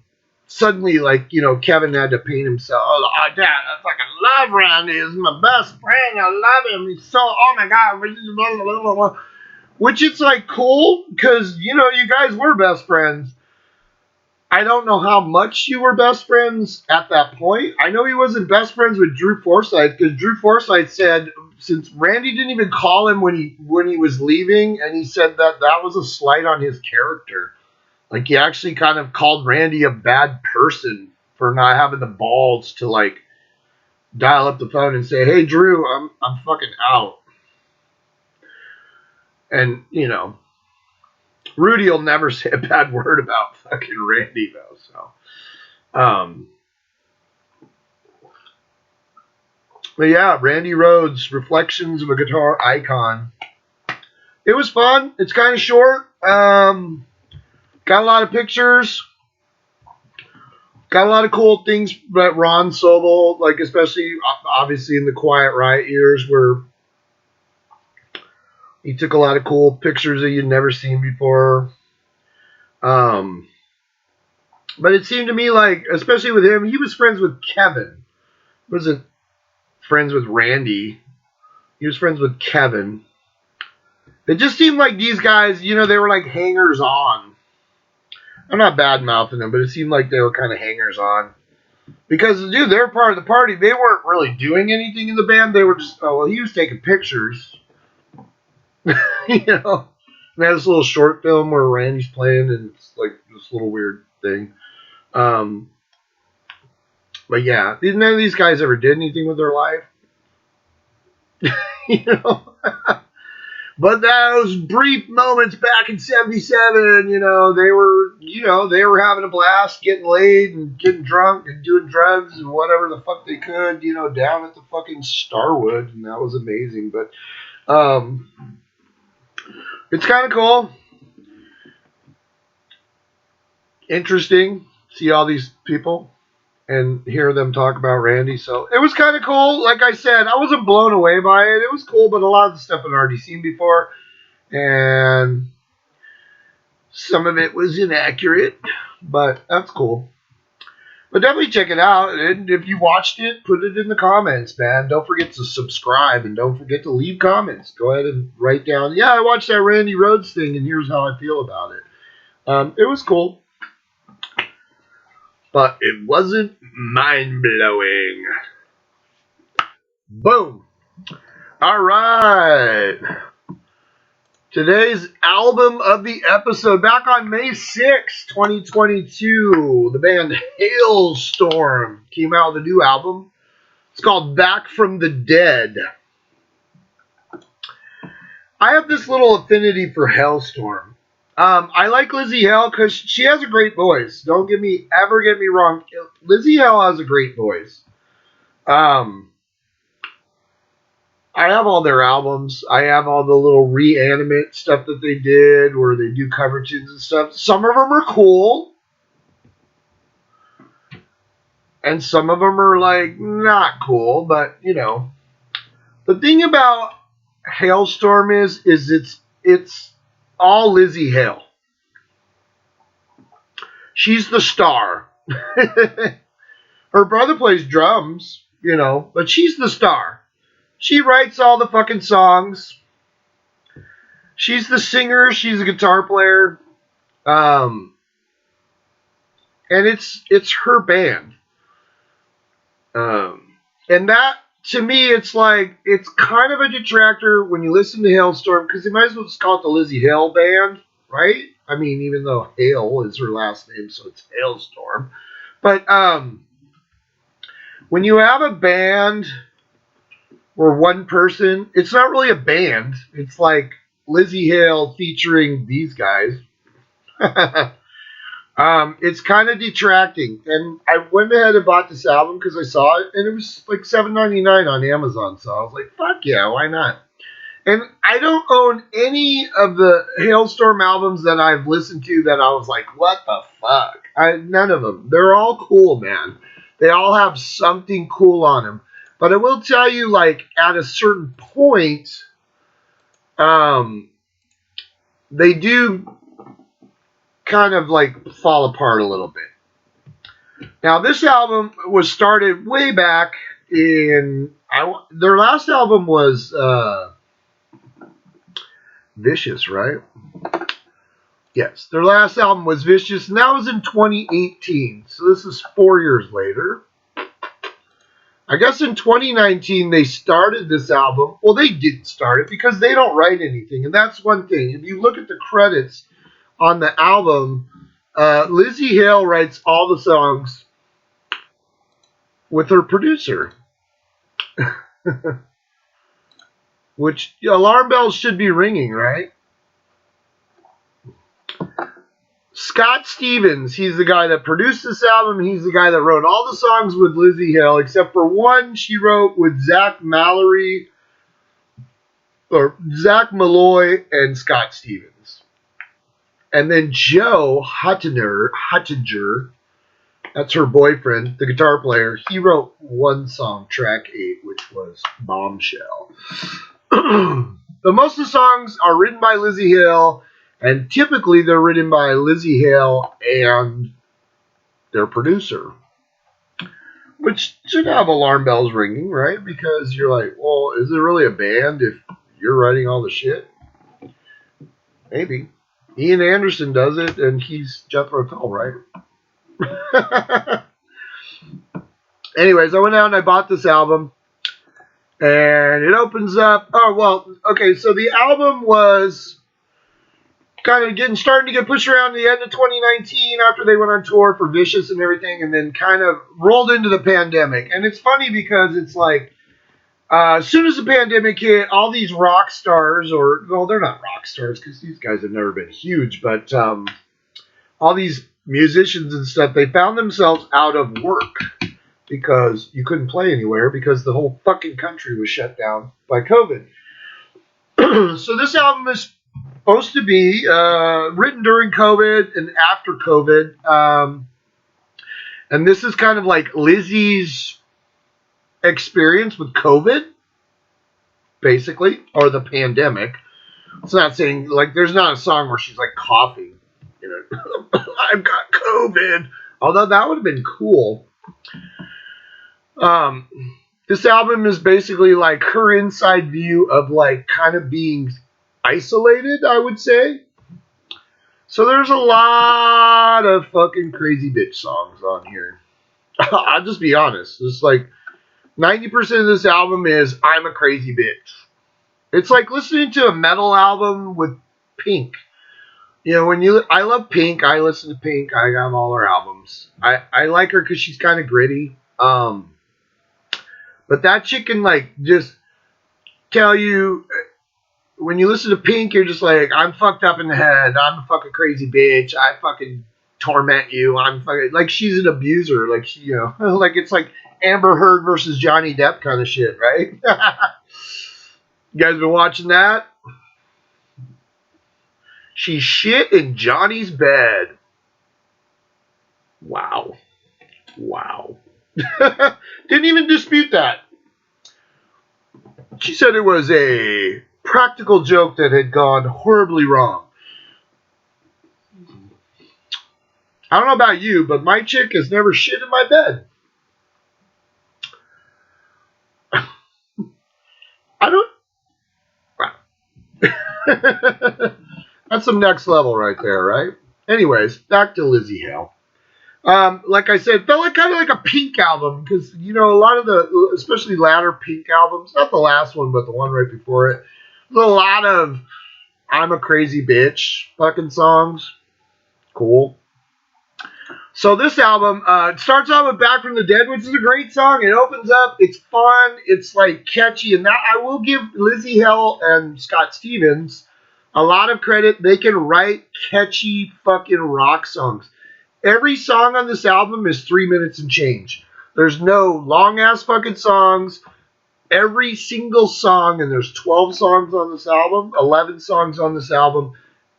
suddenly, like, you know, Kevin had to paint himself. Oh, Dad, I fucking love Randy. He's my best friend. I love him. He's so, oh my God. Which it's like cool because, you know, you guys were best friends. I don't know how much you were best friends at that point. I know he wasn't best friends with Drew Forsythe, because Drew Forsythe said, since Randy didn't even call him when he was leaving, and he said that was a slight on his character. Like, he actually kind of called Randy a bad person for not having the balls to, like, dial up the phone and say, hey, Drew, I'm fucking out. And, you know, Rudy will never say a bad word about fucking Randy, though. So, but yeah, Randy Rhoads, Reflections of a Guitar Icon. It was fun. It's kind of short. Got a lot of pictures. Got a lot of cool things that Ron Sobel, like, especially obviously in the Quiet Riot years, where he took a lot of cool pictures that you'd never seen before. But it seemed to me like, especially with him, he was friends with Kevin. He wasn't friends with Randy. He was friends with Kevin. It just seemed like these guys, you know, they were like hangers on. I'm not bad mouthing them, but it seemed like they were kind of hangers on. Because, dude, they were part of the party. They weren't really doing anything in the band. They were just, oh, well, he was taking pictures. You know? And they had this little short film where Randy's playing, and it's like this little weird thing. But yeah, none of these guys ever did anything with their life. You know? But those brief moments back in '77, you know, they were you know, they were having a blast, getting laid and getting drunk and doing drugs and whatever the fuck they could, you know, down at the fucking Starwood, and that was amazing. But it's kind of cool, interesting, see all these people and hear them talk about Randy. So it was kind of cool. Like I said, I wasn't blown away by it. It was cool, but a lot of the stuff I'd already seen before, and some of it was inaccurate, but that's cool. But definitely check it out. And if you watched it, put it in the comments, man. Don't forget to subscribe and don't forget to leave comments. Go ahead and write down, yeah, I watched that Randy Rhoads thing and here's how I feel about it. It was cool, but it wasn't mind-blowing. Boom. All right. Today's album of the episode, back on May 6, 2022, the band Hailstorm came out with a new album. It's called Back from the Dead. I have this little affinity for Halestorm. I like Lzzy Hale because she has a great voice. Don't ever get me wrong. Lzzy Hale has a great voice. I have all their albums. I have all the little Reanimate stuff that they did where they do cover tunes and stuff. Some of them are cool. And some of them are, like, not cool. But, you know. The thing about Hailstorm is it's all Lzzy Hale. She's the star. Her brother plays drums, you know, but she's the star. She writes all the fucking songs. She's the singer. She's a guitar player. And it's her band. And that, to me, it's like, it's kind of a detractor when you listen to Hailstorm, because you might as well just call it the Lzzy Hale Band, right? I mean, even though Hale is her last name, so it's Hailstorm. But when you have a band or one person, it's not really a band. It's like Lzzy Hale featuring these guys. It's kind of detracting. And I went ahead and bought this album because I saw it, and it was like $7.99 on Amazon. So I was like, fuck yeah, why not? And I don't own any of the Hailstorm albums that I've listened to that I was like, what the fuck? None of them. They're all cool, man. They all have something cool on them. But I will tell you, like, at a certain point, they do kind of, like, fall apart a little bit. Now, this album was started way back in... their last album was Vicious, right? Yes, their last album was Vicious, and that was in 2018. So this is 4 years later. I guess in 2019 they started this album. Well, they didn't start it because they don't write anything. And that's one thing. If you look at the credits on the album, Lzzy Hale writes all the songs with her producer. Which, alarm bells should be ringing, right? Scott Stevens, he's the guy that produced this album. He's the guy that wrote all the songs with Lzzy Hale, except for one she wrote with Zach Malloy and Scott Stevens. And then Joe Huttinger, that's her boyfriend, the guitar player, he wrote one song, track 8, which was Bombshell. But most of the songs are written by Lzzy Hale, and typically they're written by Lzzy Hale and their producer. Which should have alarm bells ringing, right? Because you're like, well, is it really a band if you're writing all the shit? Maybe. Ian Anderson does it, and he's Jethro Tull, right? Anyways, I went out and I bought this album. And it opens up... Oh, well, okay, so the album was kind of starting to get pushed around the end of 2019 after they went on tour for Vicious and everything, and then kind of rolled into the pandemic. And it's funny because it's like, as soon as the pandemic hit, all these rock stars, well, they're not rock stars because these guys have never been huge, but all these musicians and stuff, they found themselves out of work because you couldn't play anywhere because the whole fucking country was shut down by COVID. So this album is supposed to be written during COVID and after COVID. And this is kind of like Lizzie's experience with COVID, basically, or the pandemic. It's not saying, like, there's not a song where she's, like, coughing. You know, I've got COVID. Although that would have been cool. This album is basically, like, her inside view of, like, kind of being isolated, I would say. So there's a lot of fucking crazy bitch songs on here. I'll just be honest. It's like 90% of this album is I'm a crazy bitch. It's like listening to a metal album with Pink. You know, I love Pink. I listen to Pink. I got all her albums. I like her because she's kind of gritty. But that chick can like just tell you when you listen to Pink, you're just like, I'm fucked up in the head. I'm a fucking crazy bitch. I fucking torment you. I'm fucking like she's an abuser. Like she, you know, like it's like Amber Heard versus Johnny Depp kind of shit, right? You guys been watching that? She shit in Johnny's bed. Wow. Didn't even dispute that. She said it was a practical joke that had gone horribly wrong. I don't know about you, but my chick has never shit in my bed. I don't... Wow. That's some next level right there, right? Anyways, back to Lizzie Hale. Like I said, felt like kind of like a Pink album because, you know, a lot of the, especially latter Pink albums, not the last one, but the one right before it, there's a lot of I'm a crazy bitch fucking songs. Cool. So this album, it starts out with Back from the Dead, which is a great song. It opens up. It's fun. It's like catchy. And that I will give Lizzie Hale and Scott Stevens a lot of credit. They can write catchy fucking rock songs. Every song on this album is 3 minutes and change. There's no long-ass fucking songs. Every single song, and there's 12 songs on this album, 11 songs on this album,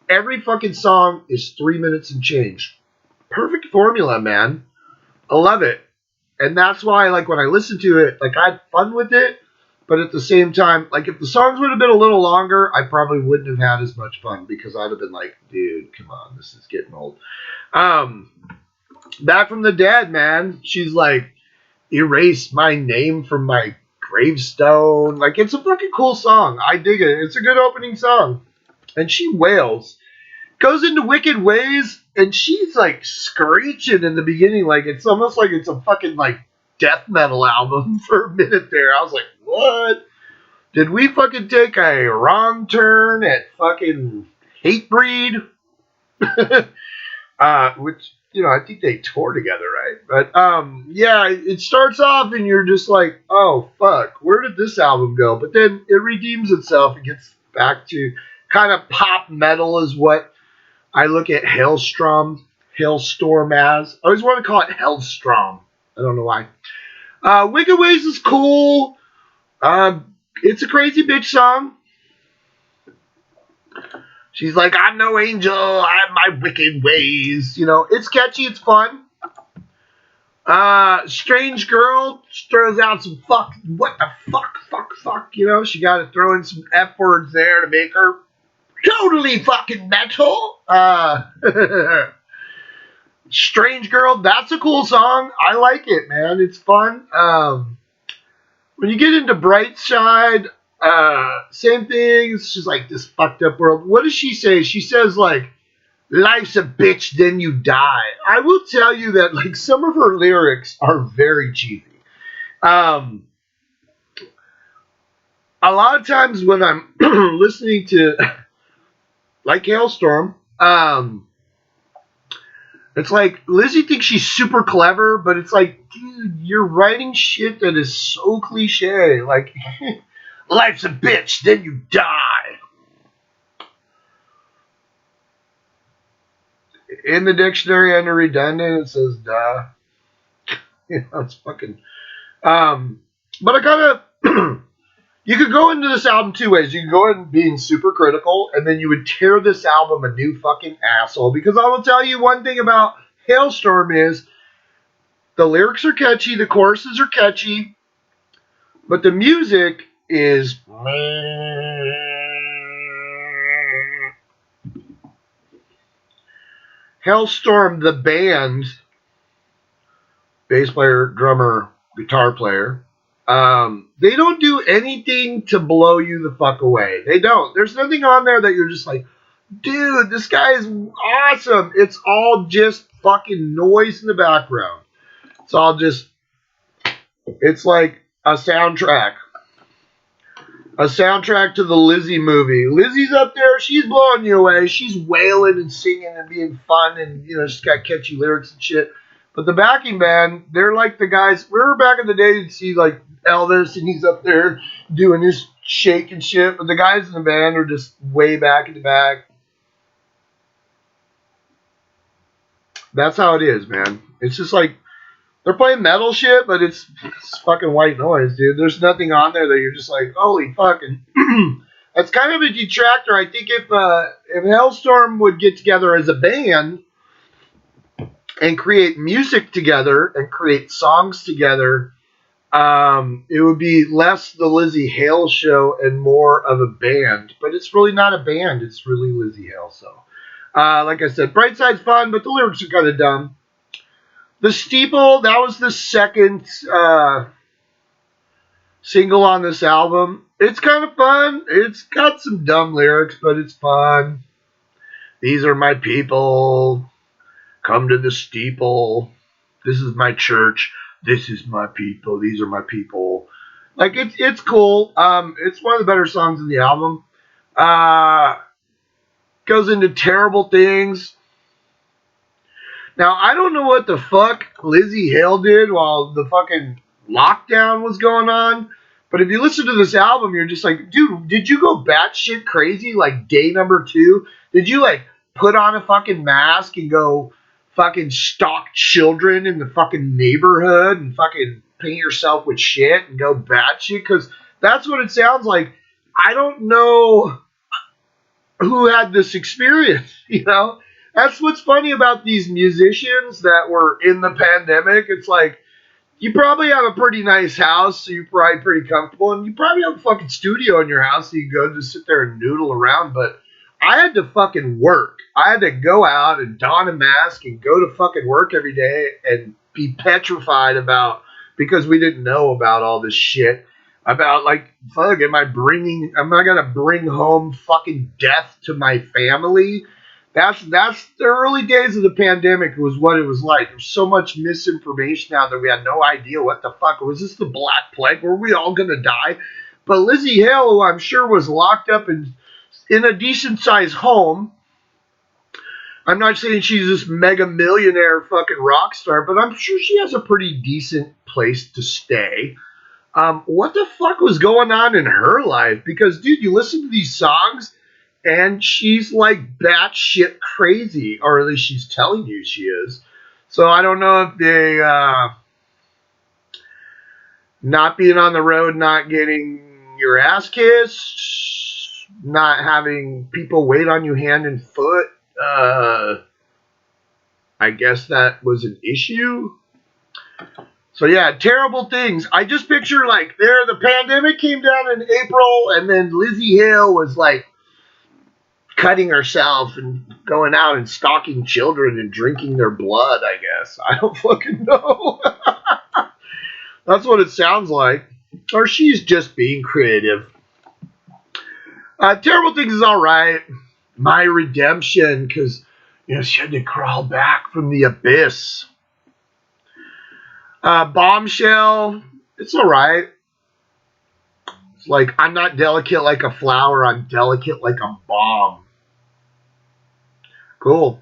every fucking song is 3 minutes and change. Perfect formula, man. I love it. And that's why, like, when I listen to it, like, I had fun with it, but at the same time, like, if the songs would have been a little longer, I probably wouldn't have had as much fun because I'd have been like, dude, come on, this is getting old. Back from the Dead, man. She's like, erase my name from my gravestone. Like, it's a fucking cool song. I dig it. It's a good opening song. And she wails. Goes into Wicked Ways, and she's like screeching in the beginning. Like, it's almost like it's a fucking like death metal album for a minute there. I was like, what? Did we fucking take a wrong turn at fucking Hatebreed? Which, you know, I think they toured together, right? But, yeah, it starts off and you're just like, oh, fuck, where did this album go? But then it redeems itself and gets back to kind of pop metal is what I look at Hailstorm as. I always want to call it Hailstorm. I don't know why. Wicked Ways is cool. It's a crazy bitch song. She's like, I'm no angel. I have my wicked ways. You know, it's catchy. It's fun. Strange Girl throws out some fuck. What the fuck. You know, she got to throw in some F words there to make her totally fucking metal. Strange Girl, that's a cool song. I like it, man. It's fun. When you get into Bright Side, same thing. It's just like this fucked up world. What does she say? She says like, life's a bitch, then you die. I will tell you that like some of her lyrics are very cheesy. A lot of times when I'm listening to like Hailstorm, it's like Lizzie thinks she's super clever, but it's like, dude, you're writing shit that is so cliche. Like, life's a bitch, then you die. in the dictionary under redundant, it says duh. It's fucking. But I kind of. You could go into this album two ways. You could go in being super critical, and then you would tear this album a new fucking asshole. Because I will tell you one thing about Hailstorm is the lyrics are catchy, the choruses are catchy, but the music is. Halestorm, the band, bass player, drummer, guitar player, they don't do anything to blow you the fuck away. They don't. There's nothing on there that you're just like, dude, this guy is awesome. It's all just fucking noise in the background. It's all just, it's like a soundtrack. A soundtrack to the Lizzie movie. Lizzie's up there, she's blowing you away. She's wailing and singing and being fun and, she's got catchy lyrics and shit. But the backing band, they're like the guys. Remember back in the day, you'd see like Elvis and he's up there doing his shake and shit. But the guys in the band are just way back in the back. That's how it is, man. It's just like they're playing metal shit, but it's fucking white noise, dude. There's nothing on there that you're just like, holy fucking. That's kind of a detractor. I think if Hailstorm would get together as a band and create music together and create songs together, it would be less the Lizzie Hale show and more of a band. But it's really not a band. It's really Lizzie Hale. So, like I said, Brightside's fun, but the lyrics are kind of dumb. The Steeple, that was the second single on this album. It's kind of fun. It's got some dumb lyrics, but it's fun. These are my people. Come to the steeple. This is my church. This is my people. These are my people. Like, it's cool. It's one of the better songs in the album. Goes into terrible things. Now, I don't know what the fuck Lizzie Hale did while the fucking lockdown was going on, but if you listen to this album, you're just like, dude, did you go batshit crazy like day number 2? Did you like put on a fucking mask and go fucking stalk children in the fucking neighborhood and fucking paint yourself with shit and go batshit? Because that's what it sounds like. I don't know who had this experience, That's what's funny about these musicians that were in the pandemic. It's like, you probably have a pretty nice house, so you're probably pretty comfortable, and you probably have a fucking studio in your house so you can go just sit there and noodle around, but I had to fucking work. I had to go out and don a mask and go to fucking work every day and be petrified because we didn't know about all this shit. About like, fuck, am I gonna bring home fucking death to my family? That's the early days of the pandemic was what it was like. There's so much misinformation out there. We had no idea what the fuck. Was this the Black Plague? Were we all going to die? But Lizzie Hale, who I'm sure was locked up in a decent-sized home. I'm not saying she's this mega millionaire fucking rock star, but I'm sure she has a pretty decent place to stay. What the fuck was going on in her life? Because, dude, you listen to these songs, and she's like batshit crazy, or at least she's telling you she is. So I don't know if they, not being on the road, not getting your ass kissed, not having people wait on you hand and foot, I guess that was an issue. So yeah, terrible things. I just picture like the pandemic came down in April, and then Lizzie Hale was like cutting herself and going out and stalking children and drinking their blood, I guess. I don't fucking know. That's what it sounds like. Or she's just being creative. Terrible Things is alright. My Redemption, because she had to crawl back from the abyss. Bombshell, it's alright. It's like, I'm not delicate like a flower, I'm delicate like a bomb. Cool.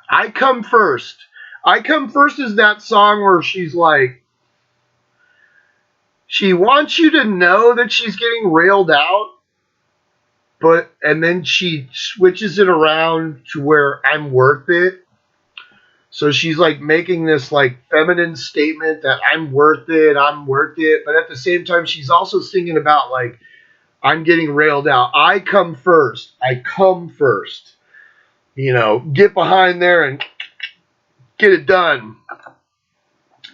I Come First. I Come First is that song where she's like, she wants you to know that she's getting railed out, and then she switches it around to where I'm worth it. So she's like making this like feminine statement that I'm worth it, but at the same time she's also singing about like I'm getting railed out. I come first. You know, get behind there and get it done.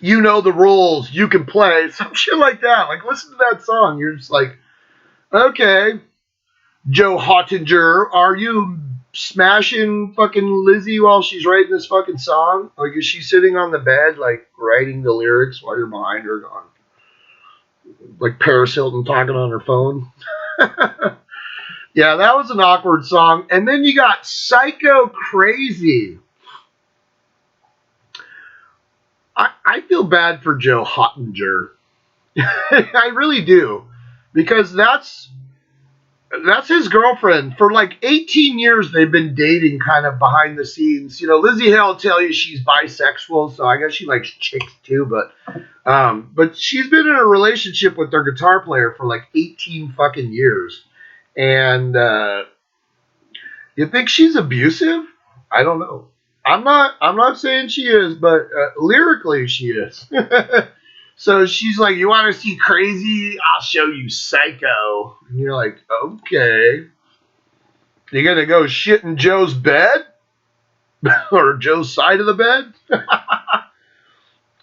You know the rules. You can play. Some shit like that. Like, listen to that song. You're just like, okay, Joe Hottinger, are you smashing fucking Lizzie while she's writing this fucking song? Like, is she sitting on the bed, like, writing the lyrics while you're behind her going, like Paris Hilton talking on her phone? Yeah, that was an awkward song. And then you got Psycho Crazy. I feel bad for Joe Hottinger. I really do. Because that's his girlfriend. For like 18 years, they've been dating kind of behind the scenes. You know, Lizzie Hale will tell you she's bisexual, so I guess she likes chicks too. But she's been in a relationship with their guitar player for like 18 fucking years. And you think she's abusive? I don't know. I'm not saying she is, but lyrically she is. So she's like, you want to see crazy? I'll show you Psycho. And you're like, okay. You gonna go shit in Joe's bed? Or Joe's side of the bed?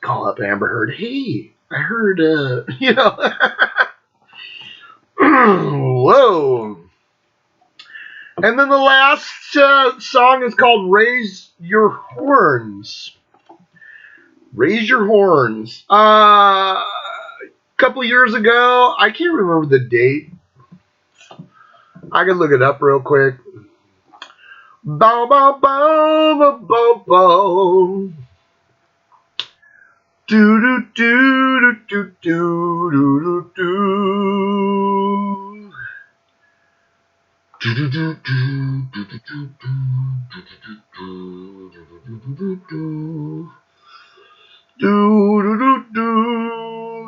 Call up Amber Heard. Hey, I heard, you know. Whoa. And then the last song is called Raise Your Horns. Raise Your Horns. A couple years ago, I can't remember the date. I can look it up real quick. Bow, bow, bow, bow, bow, bow. Do, do, do, do, do, do, do, do. Do, do, do, do, do, do, do, do, do, do, do. Do do do do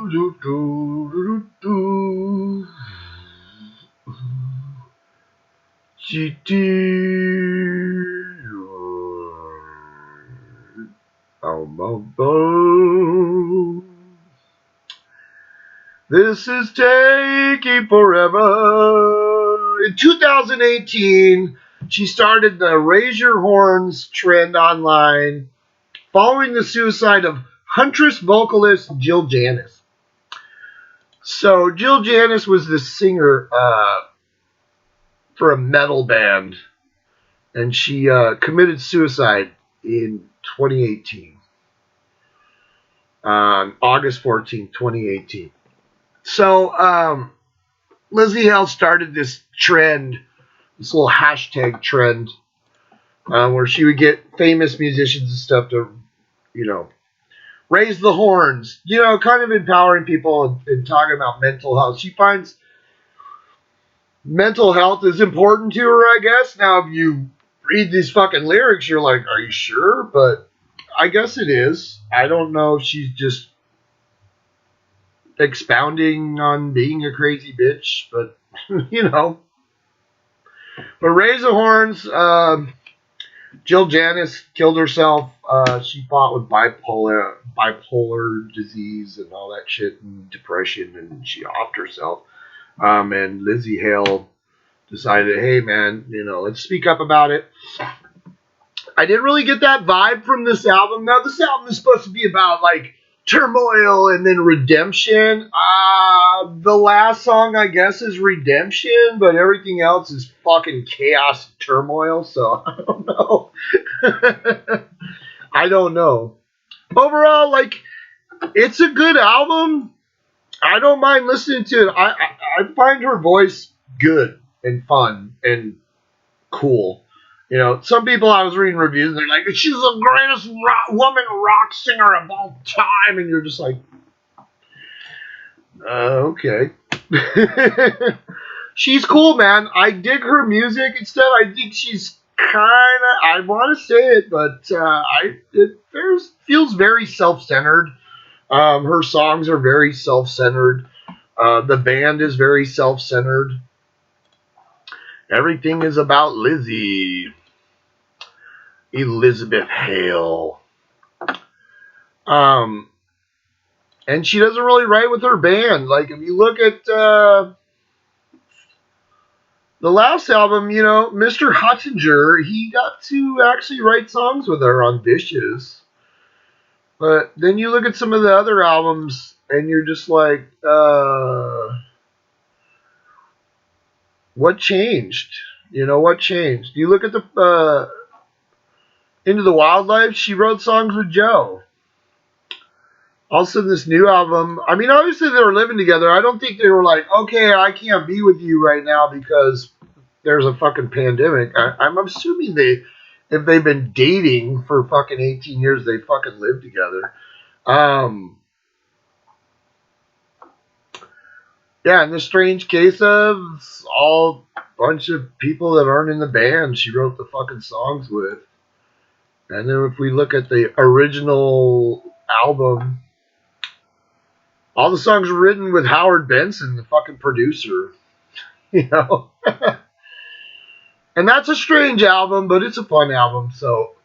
do do do do. This is taking forever. In 2018, she started the Raise Your Horns trend online following the suicide of Huntress vocalist Jill Janus. So Jill Janus was the singer for a metal band, and she committed suicide in 2018, on August 14th, 2018. So Lizzie Hale started this trend, this little hashtag trend, where she would get famous musicians and stuff to, you know, raise the horns, you know, kind of empowering people and talking about mental health. She finds mental health is important to her, I guess. Now, if you read these fucking lyrics, you're like, are you sure? But I guess it is. I don't know if she's just expounding on being a crazy bitch, but, you know. But raise the horns. Jill Janus killed herself. She fought with bipolar disease and all that shit and depression, and she offed herself. And Lizzie Hale decided, hey man, you know, let's speak up about it. I didn't really get that vibe from this album. Now, this album is supposed to be about like turmoil and then redemption. The last song, I guess, is redemption, but everything else is fucking chaos and turmoil, so I don't know. I don't know. Overall, like, it's a good album. I don't mind listening to it. I find her voice good and fun and cool. You know, some people I was reading reviews and they're like, she's the greatest woman rock singer of all time. And you're just like, okay. She's cool, man. I dig her music and stuff. I think she's kind of, I want to say it, but it feels very self-centered. Her songs are very self-centered. The band is very self-centered. Everything is about Lizzie. Elizabeth Hale. And she doesn't really write with her band. Like, if you look at the last album, you know, Mr. Huttinger, he got to actually write songs with her on Dishes. But then you look at some of the other albums, and you're just like, what changed? You know, what changed? You look at the Into the Wildlife, she wrote songs with Joe. Also, this new album, I mean, obviously they were living together. I don't think they were like, okay, I can't be with you right now because there's a fucking pandemic. I'm assuming if they've been dating for fucking 18 years, they fucking live together. Yeah, in the strange case of all bunch of people that aren't in the band, she wrote the fucking songs with. And then if we look at the original album, all the songs were written with Howard Benson, the fucking producer. You know? And that's a strange album, but it's a fun album, so.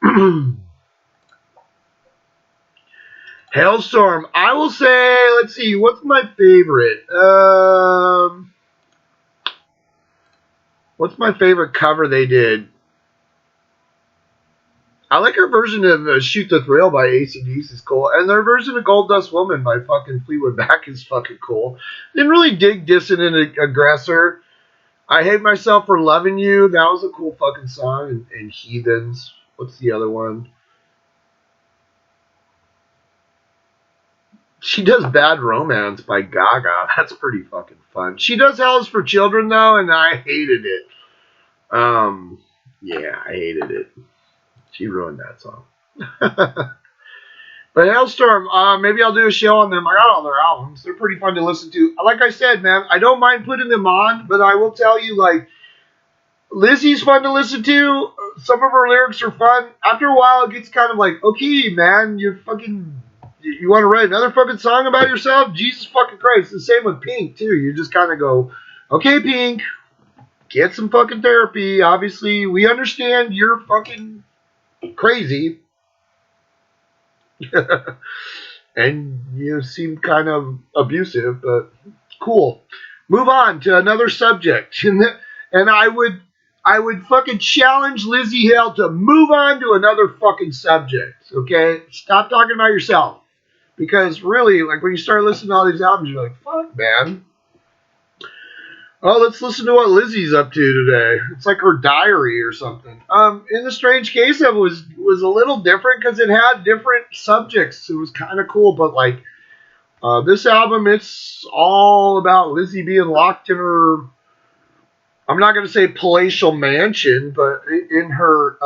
Hailstorm, I will say, let's see, what's my favorite? What's my favorite cover they did? I like her version of Shoot the Thrill by AC/DC is cool. And their version of Gold Dust Woman by fucking Fleetwood Mac is fucking cool. Didn't really dig Dissonant Aggressor. I Hate Myself for Loving You. That was a cool fucking song. And Heathens. What's the other one? She does Bad Romance by Gaga. That's pretty fucking fun. She does Hell is for Children, though, and I hated it. Yeah, I hated it. She ruined that song. But Hailstorm, maybe I'll do a show on them. I got all their albums. They're pretty fun to listen to. Like I said, man, I don't mind putting them on, but I will tell you, like, Lizzie's fun to listen to. Some of her lyrics are fun. After a while, it gets kind of like, okay, man, you want to write another fucking song about yourself? Jesus fucking Christ. The same with Pink, too. You just kind of go, okay, Pink, get some fucking therapy. Obviously, we understand you're fucking crazy. And you seem kind of abusive, but cool. Move on to another subject. And I would fucking challenge Lizzie Hale to move on to another fucking subject, okay? Stop talking about yourself. Because really, like, when you start listening to all these albums, you're like, fuck, man. Oh, let's listen to what Lizzie's up to today. It's like her diary or something. In the strange case of it was a little different because it had different subjects. It was kind of cool, but like this album, it's all about Lizzie being locked in her. I'm not going to say palatial mansion, but in her,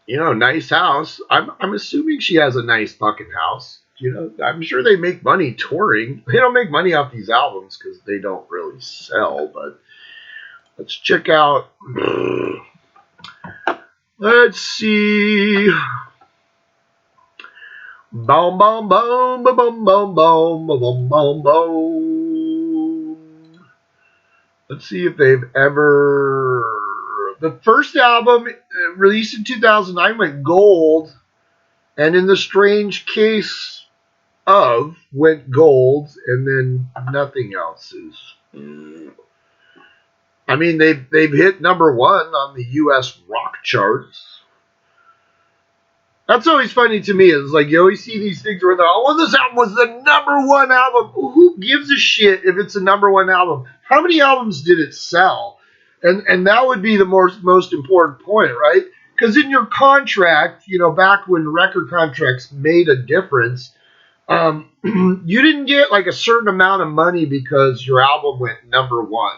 nice house. I'm assuming she has a nice fucking house. You know, I'm sure they make money touring. They don't make money off these albums because they don't really sell. But let's check out. Let's see. Boom, boom, boom, boom, boom, boom, boom, boom, boom, boom. Let's see if they've ever. The first album released in 2009 went gold, and in the strange case of went gold, and then nothing else is. I mean, they've hit number one on the U.S. rock charts. That's always funny to me. Is like you always see these things where they're, oh, well, this album was the number one album. Who gives a shit if it's a number one album? How many albums did it sell? And that would be the most important point, right? Because in your contract, back when record contracts made a difference, you didn't get like a certain amount of money because your album went number one.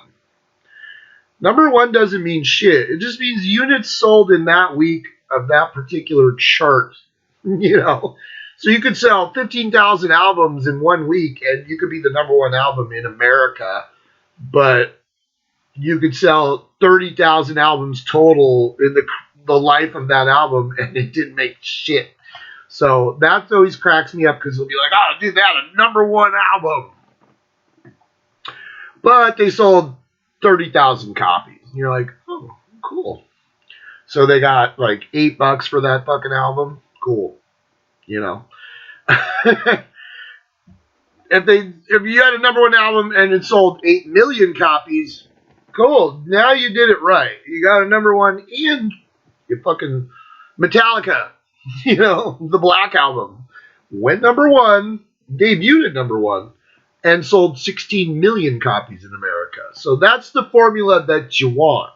Number one doesn't mean shit. It just means units sold in that week of that particular chart, So you could sell 15,000 albums in 1 week and you could be the number one album in America, but you could sell 30,000 albums total in the life of that album and it didn't make shit. So that always cracks me up because it'll be like, oh, dude, that a number one album. But they sold 30,000 copies. And you're like, oh, cool. So they got like $8 for that fucking album. Cool. You know. if you had a number one album and it sold 8 million copies, cool. Now you did it right. You got a number one and you fucking Metallica, you know, the Black Album went number one, debuted at number one, and sold 16 million copies in America. So that's the formula that you want.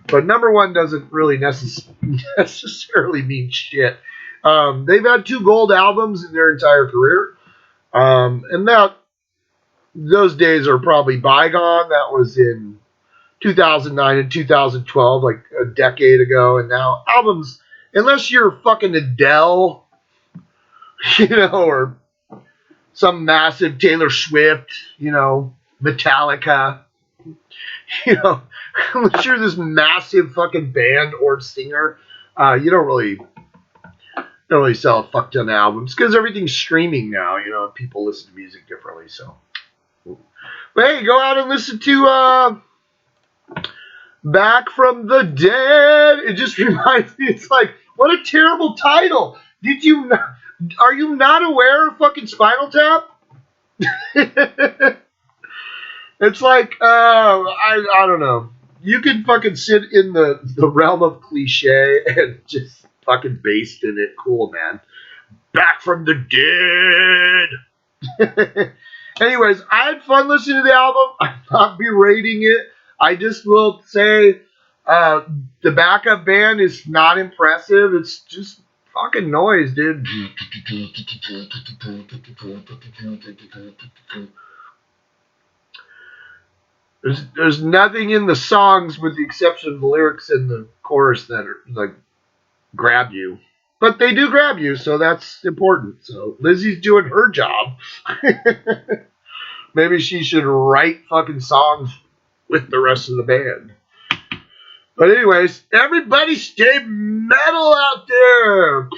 But number one doesn't really necessarily mean shit. They've had 2 gold albums in their entire career. And those days are probably bygone. That was in 2009 and 2012, like a decade ago. And now albums, unless you're fucking Adele, you know, or some massive Taylor Swift, you know, Metallica, you know, unless you're this massive fucking band or singer, you don't really sell a fuck ton of albums because everything's streaming now, you know, and people listen to music differently. So, but hey, go out and listen to Back from the Dead. It just reminds me, it's like, what a terrible title. Are you not aware of fucking Spinal Tap? It's like, I don't know. You can fucking sit in the realm of cliche and just fucking based in it. Cool, man. Back from the Dead. Anyways, I had fun listening to the album. I'm not berating it. I just will say the backup band is not impressive. It's just fucking noise, dude. There's nothing in the songs with the exception of the lyrics and the chorus that are like grab you. But they do grab you, so that's important. So Lizzie's doing her job. Maybe she should write fucking songs with the rest of the band. But anyways, everybody stay metal out there.